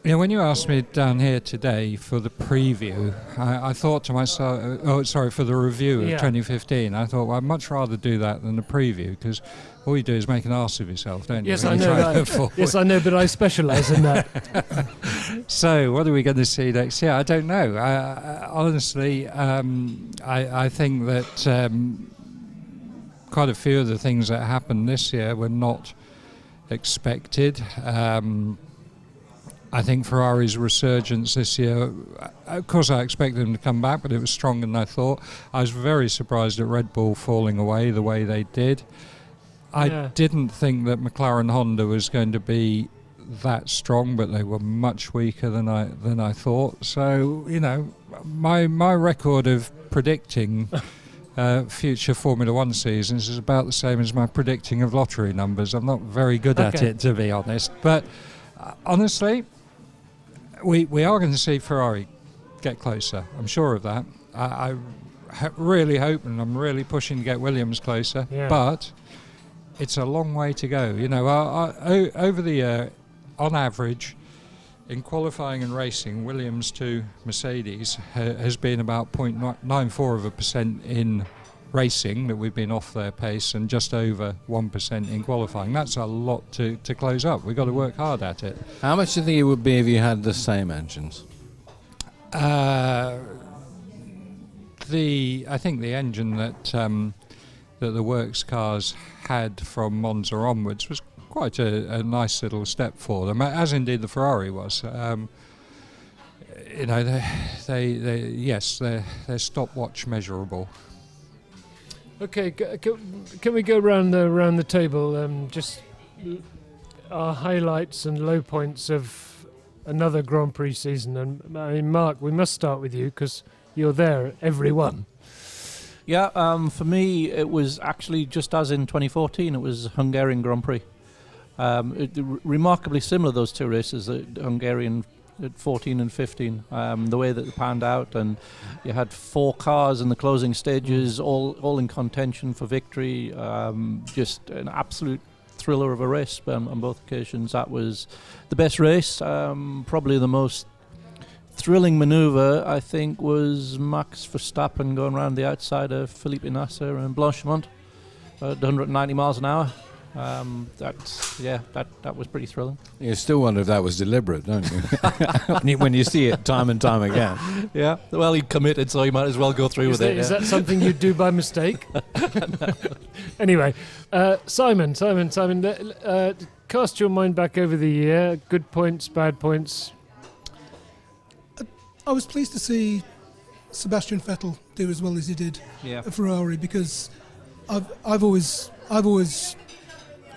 When you asked me down here today for the preview, I thought to myself, for the review of 2015, I thought, well, I'd much rather do that than the preview, because all you do is make an arse of yourself, don't you? Yes, I know. Yes, I know, but I specialise in that. So, what are we going to see next year? I don't know. Honestly, I think that quite a few of the things that happened this year were not expected. I think Ferrari's resurgence this year, of course I expected them to come back, but it was stronger than I thought. I was very surprised at Red Bull falling away the way they did. I didn't think that McLaren-Honda was going to be that strong, but they were much weaker than I thought. So, my record of predicting future Formula One seasons is about the same as my predicting of lottery numbers. I'm not very good at it, to be honest. But honestly, we are going to see Ferrari get closer. I'm sure of that. I really hope, and I'm really pushing to get Williams closer. Yeah. But it's a long way to go. Over the year, on average, in qualifying and racing, Williams to Mercedes has been about 0.94% in racing, that we've been off their pace, and just over 1% in qualifying. That's a lot to close up. We've got to work hard at it. How much do you think it would be if you had the same engines? I think the engine that the works cars had from Monza onwards was quite a nice little step for them, as indeed the Ferrari was. They're stopwatch measurable. Okay, can we go around the table? Just our highlights and low points of another Grand Prix season. And I mean, Mark, we must start with you because you're there every one. Yeah, for me, it was actually just as in 2014. It was Hungarian Grand Prix. Remarkably similar, those two races, the Hungarian at 14 and 15, the way that they panned out, and you had four cars in the closing stages, all in contention for victory. Just an absolute thriller of a race on both occasions. That was the best race. Probably the most thrilling manoeuvre, I think, was Max Verstappen going around the outside of Felipe Massa and Blanchimont at 190 miles an hour. That was pretty thrilling. You still wonder if that was deliberate, don't you? When you see it time and time again. Yeah, well, he committed, so he might as well go through with it. Is that something you'd do by mistake? Anyway, Simon, cast your mind back over the year. Good points, bad points. I was pleased to see Sebastian Vettel do as well as he did at Ferrari, because I've always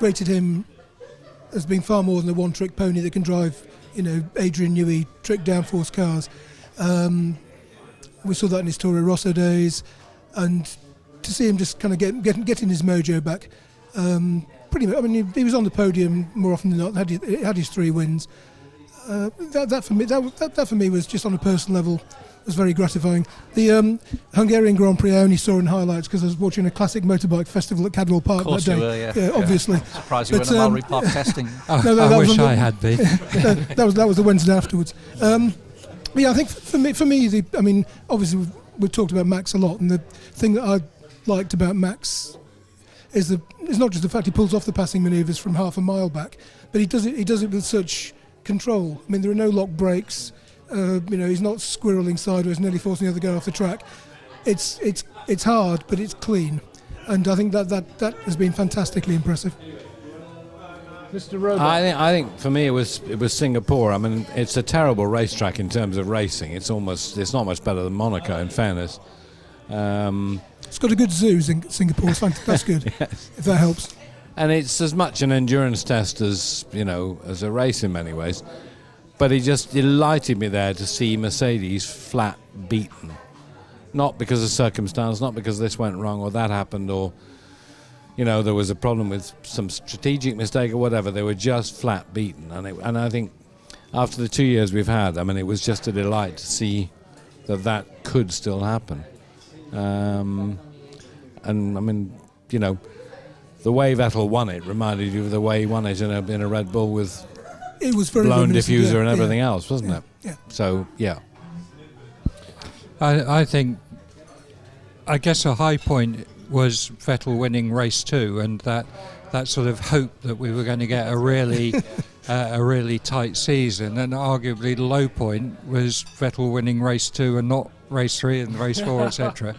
rated him as being far more than a one-trick pony that can drive, Adrian Newey trick downforce cars. We saw that in his Toro Rosso days, and to see him just kind of getting his mojo back. Pretty much, I mean, he was on the podium more often than not. Had his 3 wins. That for me was just on a personal level, was very gratifying. The Hungarian Grand Prix I only saw in highlights because I was watching a classic motorbike festival at Cadwell Park that day. Of course you were, Obviously. Surprised you weren't at Mallory Park testing. I wish I had been. that was the Wednesday afterwards. I think for me, obviously we've talked about Max a lot, and the thing that I liked about Max is not just the fact he pulls off the passing manoeuvres from half a mile back, but he does it with such control. I mean, there are no lock brakes. He's not squirreling sideways, nearly forcing the other guy off the track. It's hard, but it's clean, and I think that has been fantastically impressive. Mr. Robert. I think for me it was Singapore. I mean, it's a terrible racetrack in terms of racing. It's not much better than Monaco, in fairness. It's got a good zoo, Singapore. That's good. Yes. If that helps. And it's as much an endurance test as as a race in many ways. But it just delighted me there to see Mercedes flat beaten. Not because of circumstance, not because this went wrong or that happened, or there was a problem with some strategic mistake or whatever. They were just flat beaten, and I think after the 2 years we've had, I mean, it was just a delight to see that could still happen. And I mean, the way Vettel won it reminded you of the way he won it in a Red Bull with it was very blown diffuser and everything else, wasn't it? Yeah. So yeah. I think, I guess a high point was Vettel winning race 2, and that sort of hope that we were going to get a really tight season, and arguably the low point was Vettel winning race 2 and not race 3 and race 4, etc.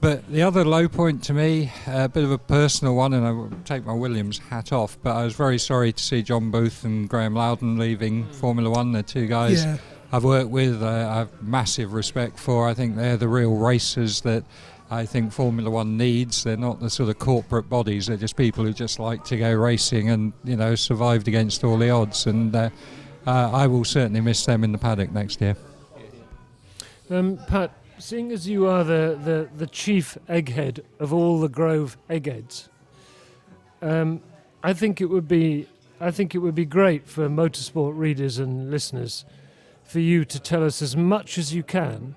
But the other low point to me, a bit of a personal one, and I will take my Williams hat off, but I was very sorry to see John Booth and Graham Loudon leaving Formula One. They're two guys I've worked with, I have massive respect for. I think they're the real racers that I think Formula One needs. They're not the sort of corporate bodies, they're just people who just like to go racing and, survived against all the odds. And I will certainly miss them in the paddock next year. Pat, seeing as you are the chief egghead of all the Grove eggheads, I think it would be great for motorsport readers and listeners for you to tell us as much as you can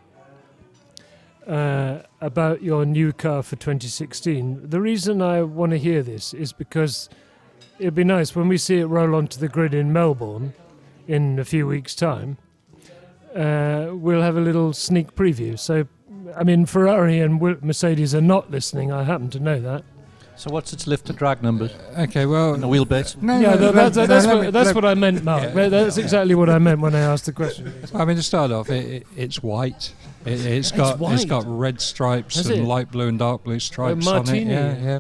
about your new car for 2016. The reason I want to hear this is because it'd be nice when we see it roll onto the grid in Melbourne in a few weeks' time. We'll have a little sneak preview. So, I mean, Ferrari and Mercedes are not listening. I happen to know that. So what's its lift to drag numbers? Okay, well... And the wheelbase? That's what I meant, Mark. Yeah. That's exactly what I meant when I asked the question. I mean, to start off, it's white. It's got red stripes and light blue and dark blue stripes on it. Yeah.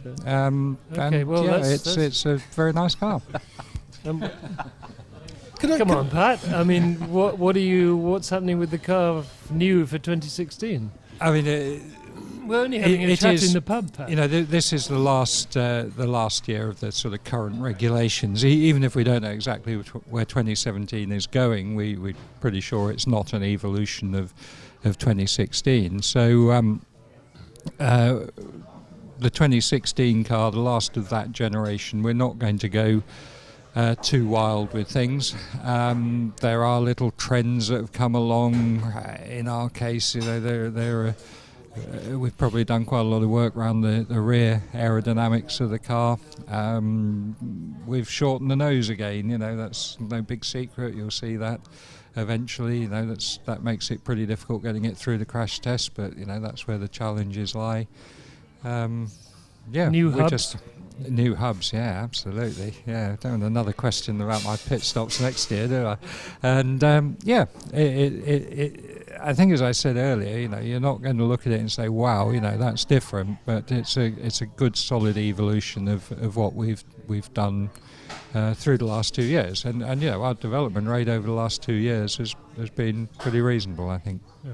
It's a very nice car. Come on, Pat. I mean, what's happening with the car new for 2016? I mean, we're only having a chat in the pub, Pat. This is the last year of the sort of current regulations. Even if we don't know exactly where 2017 is going, we're pretty sure it's not an evolution of 2016. So the 2016 car, the last of that generation, we're not going to go too wild with things. There are little trends that have come along. In our case, we've probably done quite a lot of work around the rear aerodynamics of the car. We've shortened the nose again. That's no big secret. You'll see that eventually. That makes it pretty difficult getting it through the crash test, but that's where the challenges lie. New hubs. New hubs, yeah, absolutely. Yeah, don't want another question about my pit stops next year, do I? And I think, as I said earlier, you're not going to look at it and say, "Wow, that's different." But it's a good, solid evolution of what we've done through the last 2 years, and our development rate over the last 2 years has been pretty reasonable, I think. Yeah.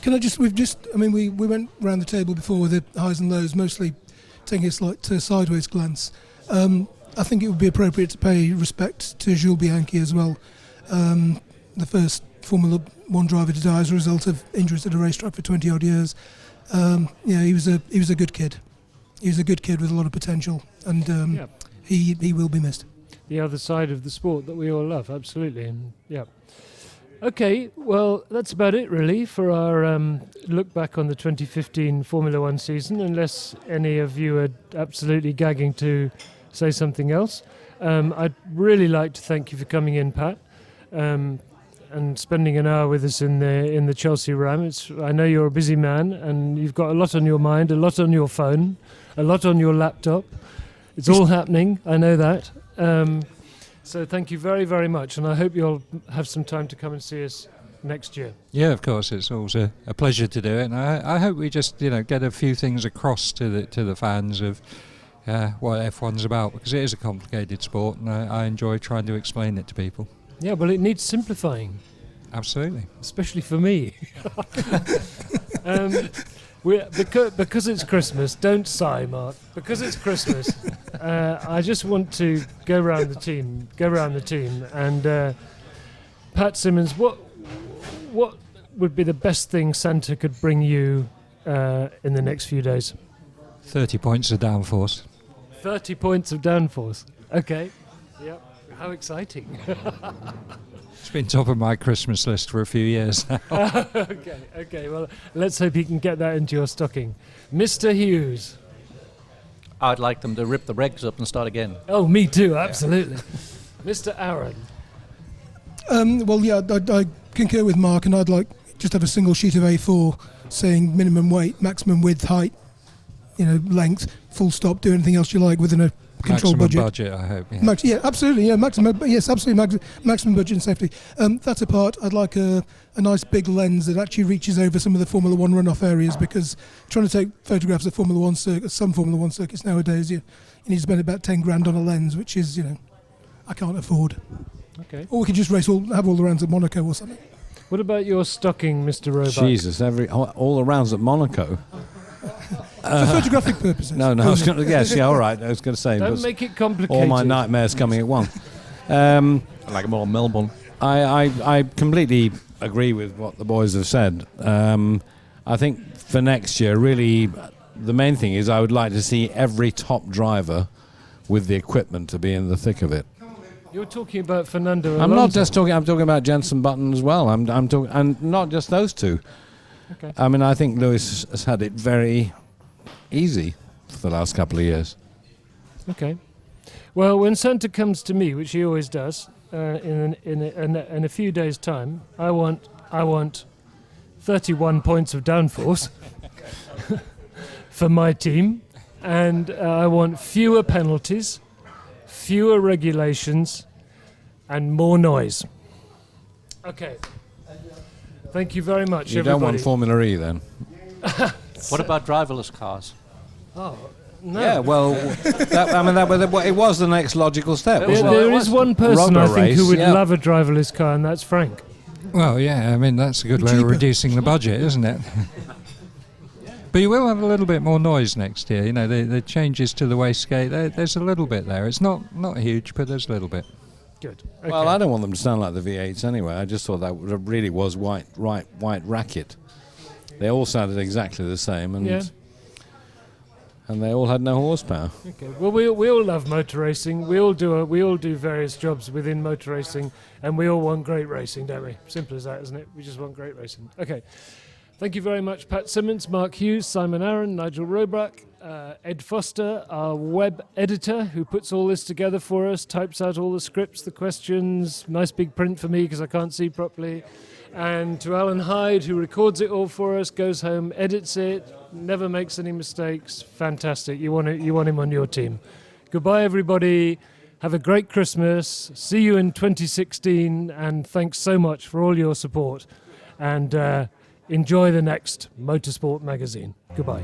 We went round the table before with the highs and lows, mostly taking a slight sideways glance. I think it would be appropriate to pay respect to Jules Bianchi as well. The first Formula One driver to die as a result of injuries at a racetrack for 20 odd years. He was a good kid. He was a good kid with a lot of potential, and he will be missed. The other side of the sport that we all love, absolutely. And okay, well, that's about it really for our look back on the 2015 Formula One season, unless any of you are absolutely gagging to say something else. I'd really like to thank you for coming in, Pat, and spending an hour with us in the Chelsea Ram. I know you're a busy man and you've got a lot on your mind, a lot on your phone, a lot on your laptop. It's all happening, I know that. So thank you very, very much, and I hope you'll have some time to come and see us next year. Yeah, of course, it's always a pleasure to do it, and I hope we just get a few things across to the fans of what F1's about, because it is a complicated sport, and I enjoy trying to explain it to people. Yeah, well, it needs simplifying. Absolutely. Especially for me. Because it's Christmas, don't sigh, Mark. Because it's Christmas, I just want to go around the team, and Pat Symonds, what would be the best thing Santa could bring you in the next few days? 30 points of downforce. 30 points of downforce. Okay. Yep. How exciting. It's been top of my Christmas list for a few years now. Okay. Well, let's hope you can get that into your stocking. Mr. Hughes. I'd like them to rip the regs up and start again. Oh, me too, absolutely. Mr. Aaron. I concur with Mark, and I'd like just have a single sheet of A4 saying minimum weight, maximum width, height, length, full stop, do anything else you like within a controlled Maximum budget. I hope. Yeah. Absolutely. Yeah, maximum. Yes, absolutely. Maximum budget and safety. That apart, I'd like a nice big lens that actually reaches over some of the Formula One runoff areas, because trying to take photographs of Formula One some Formula One circuits nowadays, you need to spend about 10 grand on a lens, which is I can't afford. Okay. Or we could just have all the rounds at Monaco or something. What about your stocking, Mr. Roebuck? Jesus, all the rounds at Monaco. For photographic purposes. No, I was going to guess. Yeah, all right. I was going to say. Don't make it complicated. All my nightmares coming at once. Like more Melbourne. I completely agree with what the boys have said. I think for next year, really, the main thing is I would like to see every top driver with the equipment to be in the thick of it. You're talking about Fernando Alonso. I'm not just talking. I'm talking about Jenson Button as well. I'm talking, and not just those two. Okay. I mean, I think Lewis has had it very easy for the last couple of years. Okay. Well, when Santa comes to me, which he always does, in a few days' time, I want 31 points of downforce for my team, and I want fewer penalties, fewer regulations, and more noise. Okay. Thank you very much, You everybody. don't want Formula E then? What about driverless cars? Oh, no. Yeah, well, it was the next logical step. There is one person I Rubber think who race, would yeah. love a driverless car, and that's Frank. Well, yeah, I mean, that's a good way of reducing the budget, isn't it? But you will have a little bit more noise next year. The changes to the wastegate, there's a little bit there. It's not huge, but there's a little bit. Good. Okay. Well, I don't want them to sound like the V8s anyway. I just thought that really was white racket. They all sounded exactly the same, and they all had no horsepower. Okay. Well, we all love motor racing. We all do various jobs within motor racing, and we all want great racing, don't we? Simple as that, isn't it? We just want great racing. Okay. Thank you very much, Pat Symonds, Mark Hughes, Simon Aaron, Nigel Roebuck, Ed Foster, our web editor, who puts all this together for us, types out all the scripts, the questions, nice big print for me because I can't see properly, and to Alan Hyde, who records it all for us, goes home, edits it, never makes any mistakes. Fantastic. You want him on your team. Goodbye, everybody. Have a great Christmas. See you in 2016, and thanks so much for all your support. And enjoy the next Motorsport magazine. Goodbye.